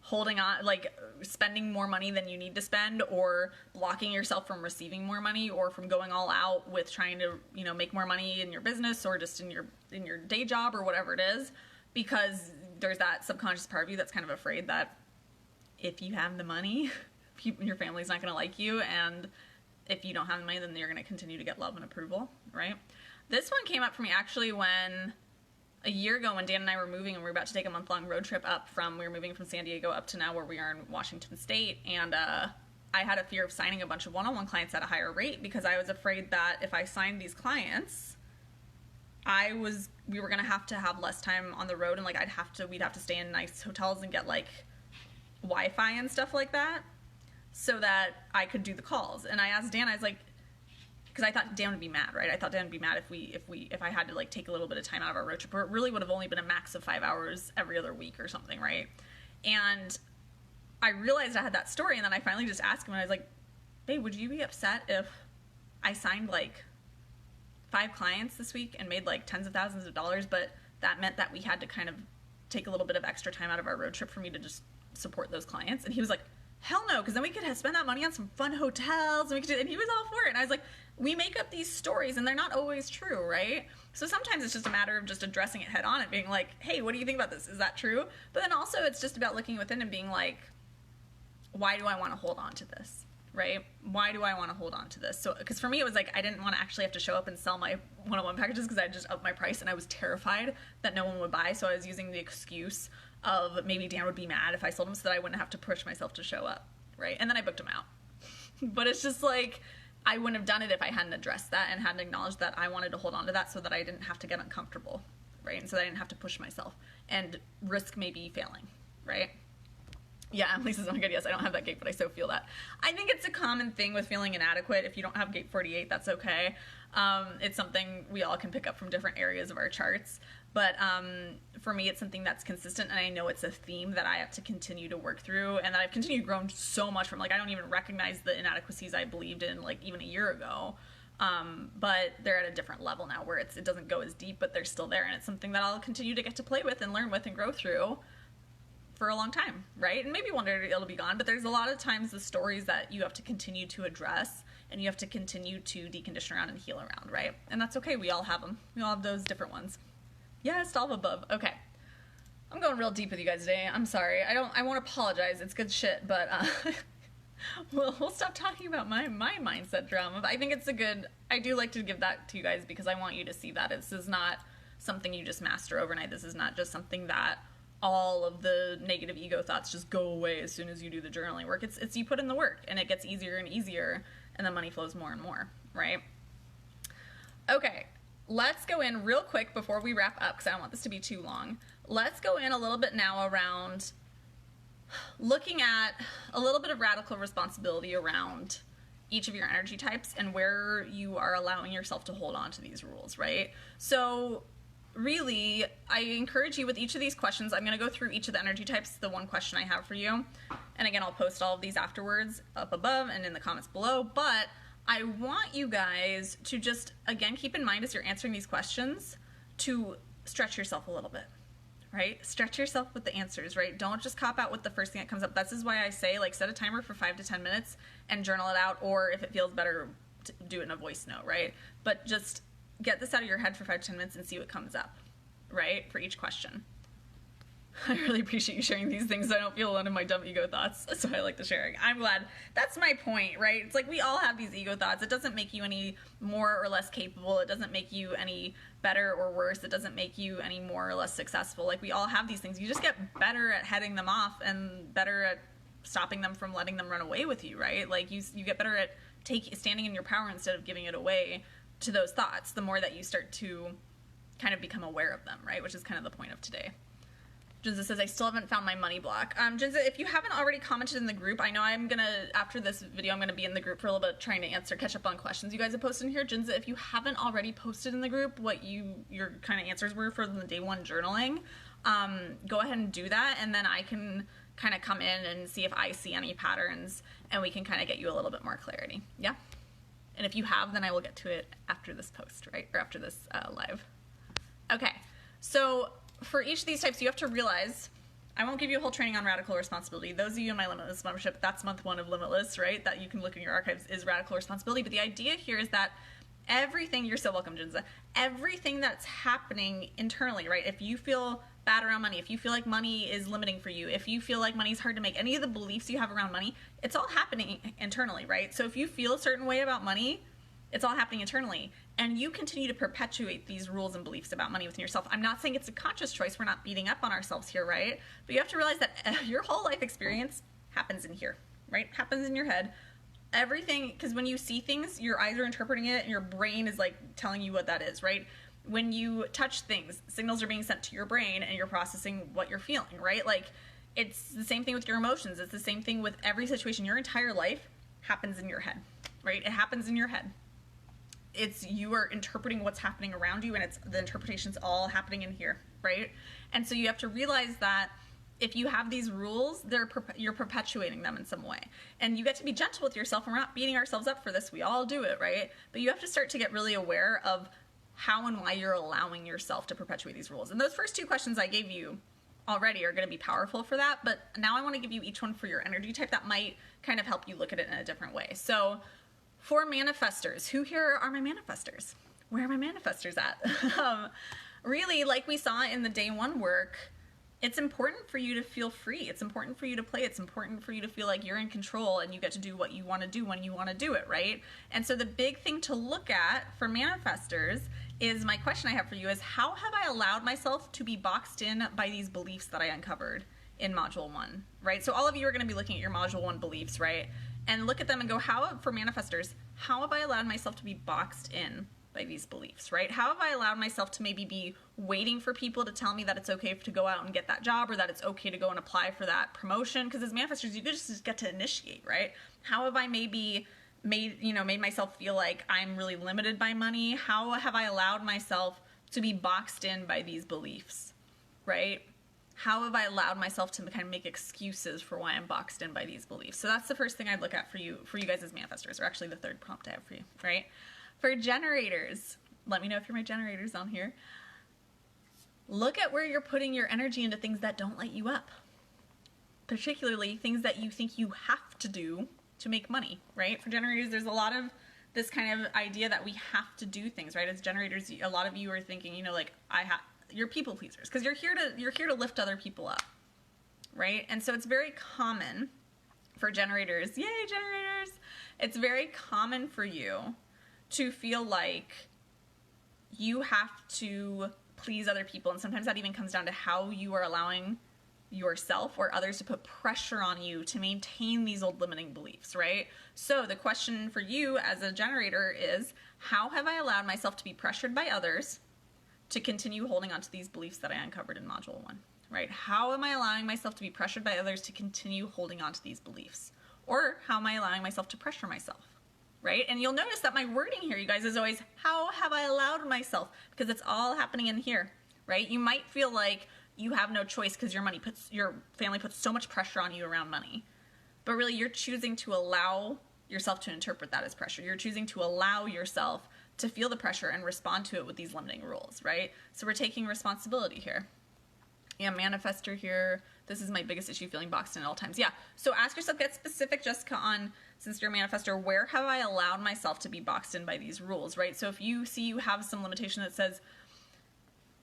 holding on, like spending more money than you need to spend, or blocking yourself from receiving more money, or from going all out with trying to, make more money in your business or just in your day job or whatever it is, because there's that subconscious part of you that's kind of afraid that if you have the money, your family's not going to like you, and if you don't have the money, then you're going to continue to get love and approval, right? This one came up for me actually when a year ago, when Dan and I were moving and we were about to take a month-long road trip we were moving from San Diego up to now where we are in Washington State, and I had a fear of signing a bunch of one-on-one clients at a higher rate because I was afraid that if I signed these clients, we were going to have less time on the road, and we'd have to stay in nice hotels and get Wi-Fi and stuff like that so that I could do the calls. And I asked Dan, I was like, because I thought Dan would be mad, right? I thought Dan would be mad if I had to take a little bit of time out of our road trip, or it really would have only been a max of 5 hours every other week or something, right? And I realized I had that story, and then I finally just asked him, and I was like, babe, would you be upset if I signed 5 clients this week and made tens of thousands of dollars, but that meant that we had to kind of take a little bit of extra time out of our road trip for me to just support those clients? And he was like, hell no, because then we could spend that money on some fun hotels, and he was all for it. And I was like, we make up these stories and they're not always true, right? So sometimes it's just a matter of just addressing it head on and being like, hey, what do you think about this? Is that true? But then also it's just about looking within and being like, why do I want to hold on to this, right? Why do I want to hold on to this? So, because for me, it was I didn't want to actually have to show up and sell my one-on-one packages because I just upped my price, and I was terrified that no one would buy. So I was using the excuse of maybe Dan would be mad if I sold them so that I wouldn't have to push myself to show up, right? And then I booked them out. But it's just I wouldn't have done it if I hadn't addressed that and hadn't acknowledged that I wanted to hold on to that so that I didn't have to get uncomfortable, right? And so that I didn't have to push myself and risk maybe failing, right? Yeah, Lisa's oh my god, yes, I don't have that gate, but I so feel that. I think it's a common thing with feeling inadequate. If you don't have gate 48, that's okay. It's something we all can pick up from different areas of our charts. But for me, it's something that's consistent, and I know it's a theme that I have to continue to work through, and that I've continued grown so much from. I don't even recognize the inadequacies I believed in even a year ago. But they're at a different level now where it doesn't go as deep, but they're still there, and it's something that I'll continue to get to play with and learn with and grow through for a long time, right? And maybe one day it'll be gone, but there's a lot of times the stories that you have to continue to address, and you have to continue to decondition around and heal around, right? And that's okay. We all have them. We all have those different ones. Yes, all of above. Okay. I'm going real deep with you guys today. I'm sorry. I won't apologize. It's good shit, but we'll stop talking about my mindset drama. But I think I do like to give that to you guys because I want you to see that this is not something you just master overnight. This is not just something that all of the negative ego thoughts just go away as soon as you do the journaling work. It's you put in the work, and it gets easier and easier, and the money flows more and more, right? Okay, let's go in real quick before we wrap up, because I don't want this to be too long. Let's go in a little bit now around looking at a little bit of radical responsibility around each of your energy types and where you are allowing yourself to hold on to these rules, right? So really, I encourage you with each of these questions. I'm going to go through each of the energy types, the one question I have for you. And again, I'll post all of these afterwards up above and in the comments below. But I want you guys to just, again, keep in mind as you're answering these questions to stretch yourself a little bit, right? Stretch yourself with the answers, right? Don't just cop out with the first thing that comes up. This is why I say, set a timer for 5 to 10 minutes and journal it out. Or if it feels better, do it in a voice note, right? But just get this out of your head for 5 to 10 minutes and see what comes up, right? For each question. I really appreciate you sharing these things so I don't feel alone in my dumb ego thoughts. So I like the sharing. I'm glad. That's my point, right? It's we all have these ego thoughts. It doesn't make you any more or less capable. It doesn't make you any better or worse. It doesn't make you any more or less successful. We all have these things. You just get better at heading them off and better at stopping them from letting them run away with you, right? You get better at standing in your power instead of giving it away to those thoughts, the more that you start to kind of become aware of them, right? Which is kind of the point of today. Jinza says, I still haven't found my money block. Jinza, if you haven't already commented in the group, I know after this video, I'm gonna be in the group for a little bit trying to catch up on questions you guys have posted in here. Jinza, if you haven't already posted in the group what your kind of answers were for the day one journaling, go ahead and do that, and then I can kind of come in and see if I see any patterns, and we can kind of get you a little bit more clarity. Yeah? And if you have, then I will get to it after this post, right? Or after this live. Okay, so for each of these types, you have to realize, I won't give you a whole training on radical responsibility. Those of you in my Limitless membership, that's month 1 of Limitless, right? That you can look in your archives is radical responsibility. But the idea here is that everything, you're so welcome, Jinza, everything that's happening internally, right? If you feel bad around money, if you feel like money is limiting for you, if you feel like money is hard to make, any of the beliefs you have around money, it's all happening internally, right? So if you feel a certain way about money, it's all happening internally. And you continue to perpetuate these rules and beliefs about money within yourself. I'm not saying it's a conscious choice. We're not beating up on ourselves here, right? But you have to realize that your whole life experience happens in here, right? Happens in your head. Everything, because when you see things, your eyes are interpreting it and your brain is like telling you what that is, right? When you touch things, signals are being sent to your brain and you're processing what you're feeling, right? Like, it's the same thing with your emotions. It's the same thing with every situation. Your entire life happens in your head, right? It happens in your head. You are interpreting what's happening around you, and the interpretation's all happening in here, right? And so you have to realize that if you have these rules, you're perpetuating them in some way. And you get to be gentle with yourself, and we're not beating ourselves up for this. We all do it, right? But you have to start to get really aware of how and why you're allowing yourself to perpetuate these rules. And those first 2 questions I gave you already are going to be powerful for that, but now I want to give you each one for your energy type that might kind of help you look at it in a different way. So for manifestors, who here are my manifestors? Where are my manifestors at? Really, like we saw in the day 1 work, it's important for you to feel free. It's important for you to play. It's important for you to feel like you're in control and you get to do what you want to do when you want to do it, right? And so the big thing to look at for manifestors is, my question I have for you is, how have I allowed myself to be boxed in by these beliefs that I uncovered in module 1, right? So all of you are going to be looking at your module 1 beliefs, right? And look at them and go, for manifestors, how have I allowed myself to be boxed in by these beliefs, right? How have I allowed myself to maybe be waiting for people to tell me that it's okay to go out and get that job, or that it's okay to go and apply for that promotion? Because as manifestors, you just get to initiate, right? How have I maybe made myself feel like I'm really limited by money? How have I allowed myself to be boxed in by these beliefs, right? How have I allowed myself to kind of make excuses for why I'm boxed in by these beliefs? So that's the first thing I'd look at for you guys as manifestors, or actually the third prompt I have for you, right? For generators, let me know if you're my generators on here. Look at where you're putting your energy into things that don't light you up. Particularly things that you think you have to do to make money, right? For generators, there's a lot of this kind of idea that we have to do things, right? As generators, a lot of you are thinking, like, you're people pleasers, because you're here to lift other people up, right? And so it's very common for generators, yay generators, it's very common for you to feel like you have to please other people, and sometimes that even comes down to how you are allowing yourself or others to put pressure on you to maintain these old limiting beliefs, right? So the question for you as a generator is, how have I allowed myself to be pressured by others to continue holding on to these beliefs that I uncovered in module 1, right? How am I allowing myself to be pressured by others to continue holding on to these beliefs? Or how am I allowing myself to pressure myself, right? And you'll notice that my wording here, you guys, is always, how have I allowed myself? Because it's all happening in here, right? You might feel like you have no choice because your family puts so much pressure on you around money. But really, you're choosing to allow yourself to interpret that as pressure. You're choosing to allow yourself to feel the pressure and respond to it with these limiting rules, right? So we're taking responsibility here. Yeah, manifestor here. This is my biggest issue, feeling boxed in at all times. Yeah, so ask yourself, get specific, Jessica, on, since you're a manifestor, where have I allowed myself to be boxed in by these rules, right? So if you see you have some limitation that says,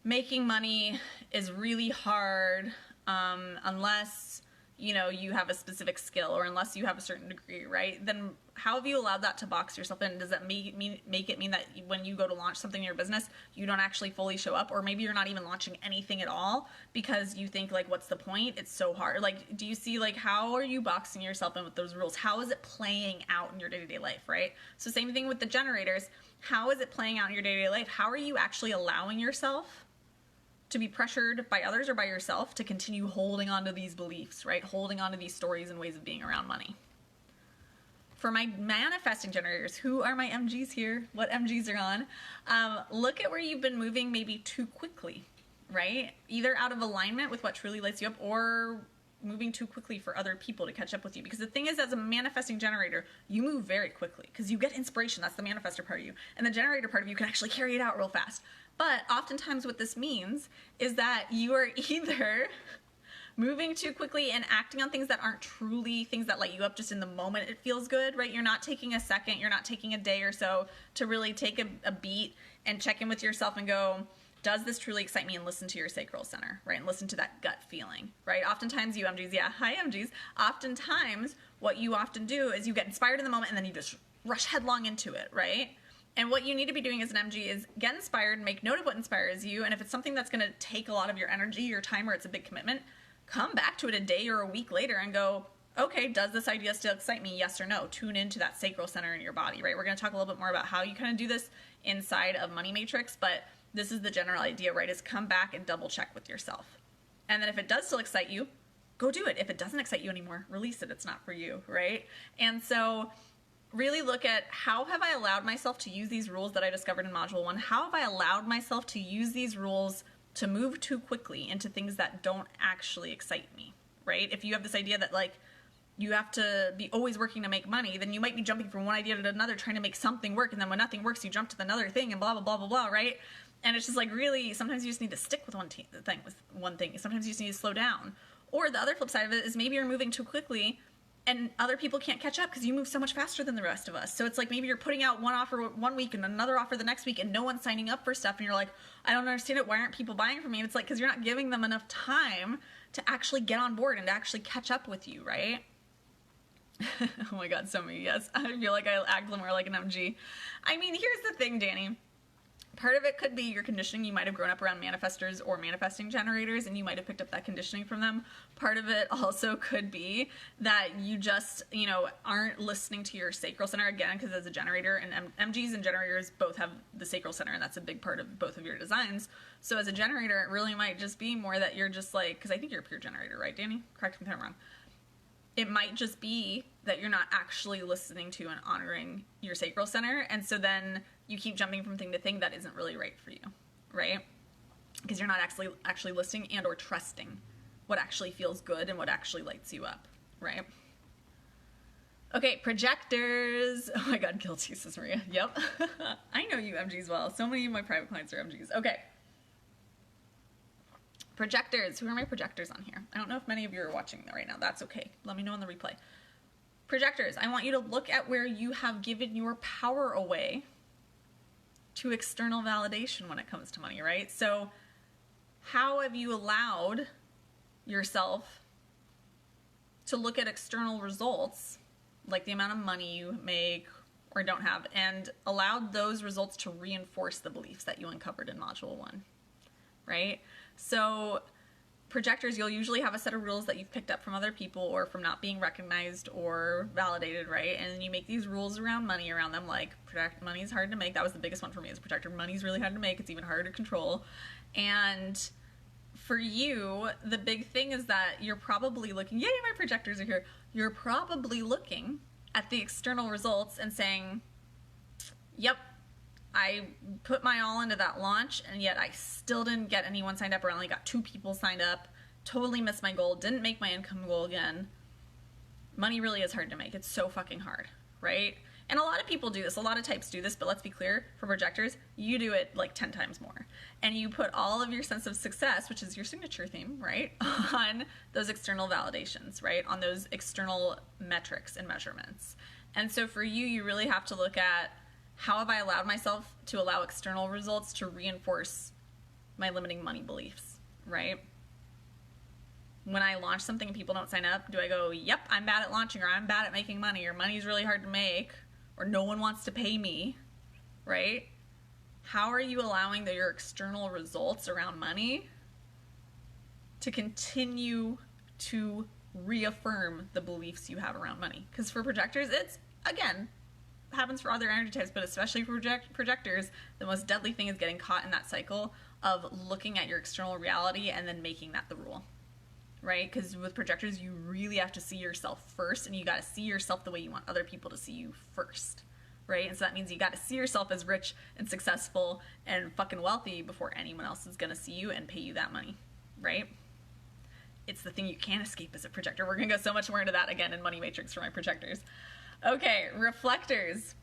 making money is really hard unless, you have a specific skill, or unless you have a certain degree, right? Then how have you allowed that to box yourself in? Does that make it mean that when you go to launch something in your business, you don't actually fully show up? Or maybe you're not even launching anything at all because you think, like, what's the point? It's so hard. Like, do you see, like, how are you boxing yourself in with those rules? How is it playing out in your day-to-day life, right? So same thing with the generators. How is it playing out in your day-to-day life? How are you actually allowing yourself to be pressured by others or by yourself to continue holding on to these beliefs, right? Holding on to these stories and ways of being around money. For my manifesting generators, who are my MGs here? What MGs are on? Look at where you've been moving maybe too quickly, right? Either out of alignment with what truly lights you up or moving too quickly for other people to catch up with you. Because the thing is, as a manifesting generator, you move very quickly because you get inspiration. That's the manifestor part of you. And the generator part of you can actually carry it out real fast. But oftentimes what this means is that you are either moving too quickly and acting on things that aren't truly things that light you up just in the moment it feels good, right? You're not taking a second, you're not taking a day or so to really take a beat and check in with yourself and go, does this truly excite me? And listen to your sacral center, right? And listen to that gut feeling, right? Oftentimes you MGs, yeah, hi MGs. Oftentimes what you often do is you get inspired in the moment and then you just rush headlong into it, right? And what you need to be doing as an MG is get inspired, make note of what inspires you. And if it's something that's going to take a lot of your energy, your time, or it's a big commitment, come back to it a day or a week later and go, okay, does this idea still excite me? Yes or no? Tune into that sacral center in your body, right? We're going to talk a little bit more about how you kind of do this inside of Money Matrix, but this is the general idea, right? Is come back and double check with yourself. And then if it does still excite you, go do it. If it doesn't excite you anymore, release it. It's not for you, right? And so really look at how have I allowed myself to use these rules that I discovered in Module 1? How have I allowed myself to use these rules to move too quickly into things that don't actually excite me, right? If you have this idea that like you have to be always working to make money, then you might be jumping from one idea to another trying to make something work, and then when nothing works, you jump to another thing and blah, blah, blah, blah, blah, right? And it's just like really, sometimes you just need to stick with one thing. Sometimes you just need to slow down. Or the other flip side of it is maybe you're moving too quickly and other people can't catch up because you move so much faster than the rest of us. So it's like maybe you're putting out one offer one week and another offer the next week and no one's signing up for stuff. And you're like, I don't understand it. Why aren't people buying from me? And it's like, because you're not giving them enough time to actually get on board and to actually catch up with you, right? Oh my God, so many yes. I feel like I act more like an MG. I mean, here's the thing, Danny. Part of it could be your conditioning. You might have grown up around manifestors or manifesting generators and you might have picked up that conditioning from them. Part of it also could be that you just, aren't listening to your sacral center again, because as a generator, and MGs and generators both have the sacral center, and that's a big part of both of your designs. So as a generator, it really might just be more that you're just like, because I think you're a pure generator, right, Danny? Correct me if I'm wrong. It might just be that you're not actually listening to and honoring your sacral center. And so then you keep jumping from thing to thing that isn't really right for you, right? Because you're not actually listening and or trusting what actually feels good and what actually lights you up, right? Okay, projectors. Oh my God, guilty, says Maria. Yep. I know you MGs well. So many of my private clients are MGs. Okay. Projectors. Who are my projectors on here? I don't know if many of you are watching right now. That's okay. Let me know on the replay. Projectors, I want you to look at where you have given your power away to external validation when it comes to money, right? So how have you allowed yourself to look at external results, like the amount of money you make or don't have, and allowed those results to reinforce the beliefs that you uncovered in Module 1, right? So projectors, you'll usually have a set of rules that you've picked up from other people or from not being recognized or validated, right? And you make these rules around money around them, like money is hard to make. That was the biggest one for me as a projector. Money's really hard to make. It's even harder to control. And for you, the big thing is that you're probably looking, yay, my projectors are here. You're probably looking at the external results and saying, yep, I put my all into that launch, and yet I still didn't get anyone signed up, or I only got 2 people signed up, totally missed my goal, didn't make my income goal again. Money really is hard to make. It's so fucking hard, right? And a lot of people do this. A lot of types do this, but let's be clear, for projectors, you do it like 10 times more. And you put all of your sense of success, which is your signature theme, right, on those external validations, right, on those external metrics and measurements. And so for you, you really have to look at, how have I allowed myself to allow external results to reinforce my limiting money beliefs, right? When I launch something and people don't sign up, do I go, yep, I'm bad at launching, or I'm bad at making money, or money's really hard to make, or no one wants to pay me, right? How are you allowing your external results around money to continue to reaffirm the beliefs you have around money? Because for projectors, it's, again, happens for other energy types, but especially for projectors, the most deadly thing is getting caught in that cycle of looking at your external reality and then making that the rule, right? Because with projectors, you really have to see yourself first, and you got to see yourself the way you want other people to see you first, right? And so that means you got to see yourself as rich and successful and fucking wealthy before anyone else is going to see you and pay you that money, right? It's the thing you can't escape as a projector. We're going to go so much more into that again in Money Matrix for my projectors. Okay, reflectors.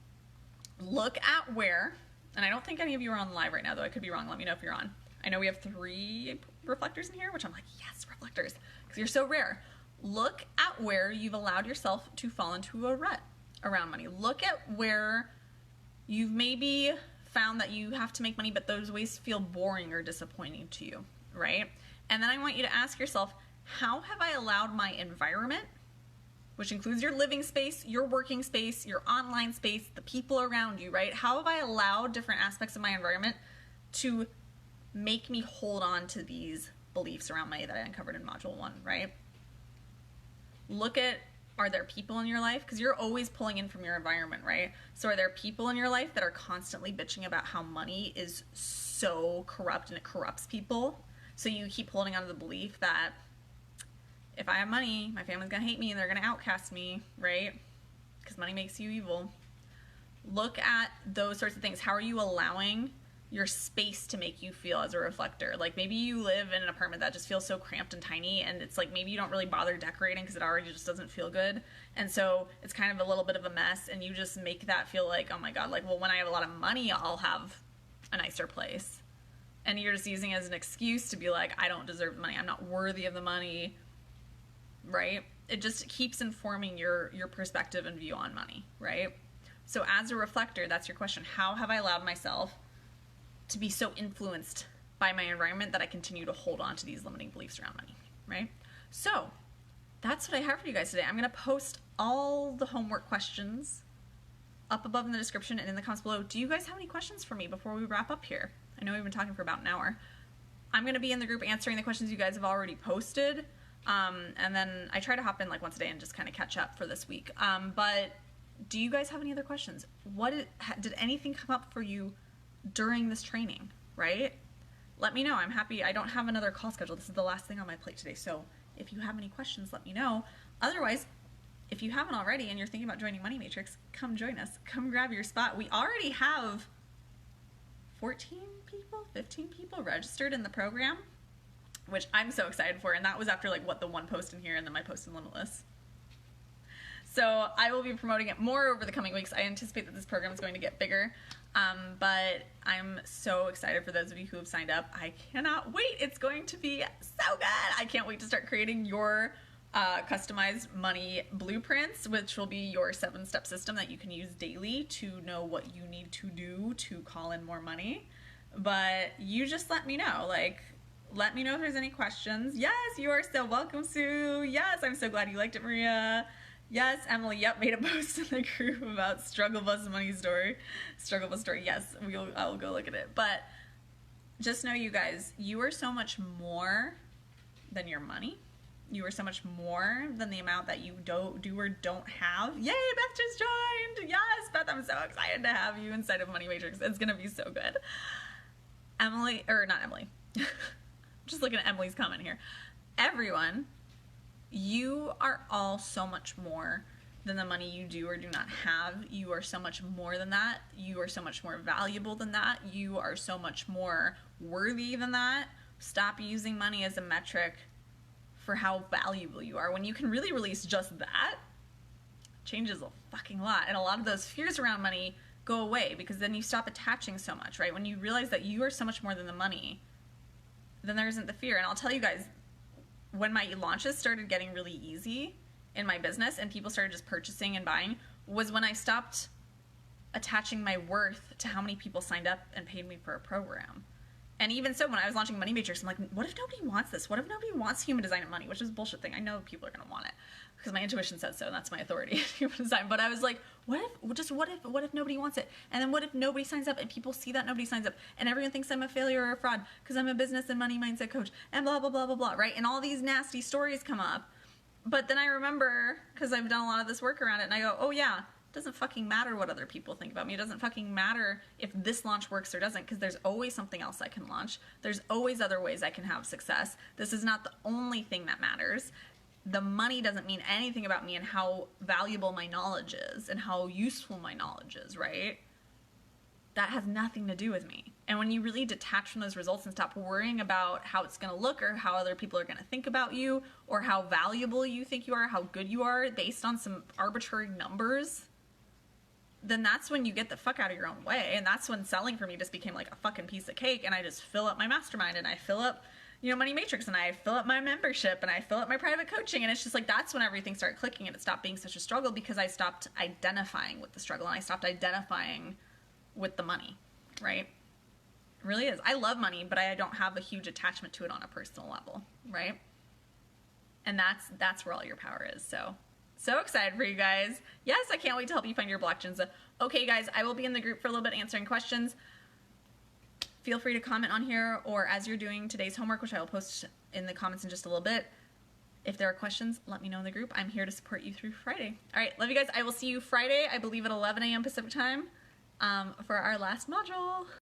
Look at where, and I don't think any of you are on live right now, though I could be wrong. Let me know if you're on. I know we have 3 reflectors in here, which I'm like, yes, reflectors, because you're so rare. Look at where you've allowed yourself to fall into a rut around money. Look at where you've maybe found that you have to make money, but those ways feel boring or disappointing to you, right? And then I want you to ask yourself, how have I allowed my environment, which includes your living space, your working space, your online space, the people around you, right? How have I allowed different aspects of my environment to make me hold on to these beliefs around money that I uncovered in module 1, right? Look at, are there people in your life? Because you're always pulling in from your environment, right? So are there people in your life that are constantly bitching about how money is so corrupt and it corrupts people? So you keep holding on to the belief that if I have money, my family's gonna hate me and they're gonna outcast me, right? Because money makes you evil. Look at those sorts of things. How are you allowing your space to make you feel as a reflector? Like maybe you live in an apartment that just feels so cramped and tiny, and it's like maybe you don't really bother decorating because it already just doesn't feel good. And so it's kind of a little bit of a mess, and you just make that feel like, oh my God, like, well, when I have a lot of money, I'll have a nicer place. And you're just using it as an excuse to be like, I don't deserve the money. I'm not worthy of the money, right? It just keeps informing your perspective and view on money, right? So as a reflector, that's your question. How have I allowed myself to be so influenced by my environment that I continue to hold on to these limiting beliefs around money, right? So that's what I have for you guys today. I'm going to post all the homework questions up above in the description and in the comments below. Do you guys have any questions for me before we wrap up here? I know we've been talking for about an hour. I'm going to be in the group answering the questions you guys have already posted. And then I try to hop in like once a day and just kind of catch up for this week. But do you guys have any other questions? Did anything come up for you during this training, right? Let me know. I'm happy. I don't have another call scheduled. This is the last thing on my plate today. So if you have any questions, let me know. Otherwise, if you haven't already and you're thinking about joining Money Matrix, come join us. Come grab your spot. We already have 15 people registered in the program, which I'm so excited for. And that was after like the one post in here and then my post in Limitless. So I will be promoting it more over the coming weeks. I anticipate that this program is going to get bigger. But I'm so excited for those of you who have signed up. I cannot wait. It's going to be so good. I can't wait to start creating your customized money blueprints, which will be your 7-step system that you can use daily to know what you need to do to call in more money. But you just let me know. Let me know if there's any questions. Yes, you are so welcome, Sue. Yes, I'm so glad you liked it, Maria. Yes, Emily, yep, made a post in the group about Struggle Bus Money Story. Struggle Bus Story, yes, I'll go look at it. But just know, you guys, you are so much more than your money. You are so much more than the amount that you do or don't have. Yay, Beth just joined. Yes, Beth, I'm so excited to have you inside of Money Matrix. It's going to be so good. Emily, or not Emily. Just looking at Emily's comment here. Everyone, you are all so much more than the money you do or do not have. You are so much more than that. You are so much more valuable than that. You are so much more worthy than that. Stop using money as a metric for how valuable you are. When you can really release just that, changes a fucking lot. And a lot of those fears around money go away because then you stop attaching so much, right? When you realize that you are so much more than the money, then there isn't the fear. And I'll tell you guys, when my launches started getting really easy in my business and people started just purchasing and buying, was when I stopped attaching my worth to how many people signed up and paid me for a program. And even so, when I was launching Money Matrix, I'm like, what if nobody wants this? What if nobody wants human design and money? Which is a bullshit thing. I know people are going to want it because my intuition says so, and that's my authority in human design. But I was like, what if nobody wants it? And then what if nobody signs up and people see that nobody signs up and everyone thinks I'm a failure or a fraud because I'm a business and money mindset coach and blah, blah, blah, blah, blah, right? And all these nasty stories come up. But then I remember, because I've done a lot of this work around it, and I go, oh yeah, It doesn't fucking matter what other people think about me. It doesn't fucking matter if this launch works or doesn't, because there's always something else I can launch. There's always other ways I can have success. This is not the only thing that matters. The money doesn't mean anything about me and how valuable my knowledge is and how useful my knowledge is, right? That has nothing to do with me. And when you really detach from those results and stop worrying about how it's going to look or how other people are going to think about you or how valuable you think you are, how good you are based on some arbitrary numbers, then that's when you get the fuck out of your own way. And that's when selling for me just became like a fucking piece of cake. And I just fill up my mastermind and I fill up, Money Matrix, and I fill up my membership and I fill up my private coaching. And it's just like, that's when everything started clicking and it stopped being such a struggle because I stopped identifying with the struggle and I stopped identifying with the money, right? It really is. I love money, but I don't have a huge attachment to it on a personal level, right? And that's where all your power is. So excited for you guys. Yes, I can't wait to help you find your block gems. Okay, guys, I will be in the group for a little bit answering questions. Feel free to comment on here, or as you're doing today's homework, which I will post in the comments in just a little bit. If there are questions, let me know in the group. I'm here to support you through Friday. All right, love you guys. I will see you Friday, I believe at 11 a.m. Pacific time, for our last module.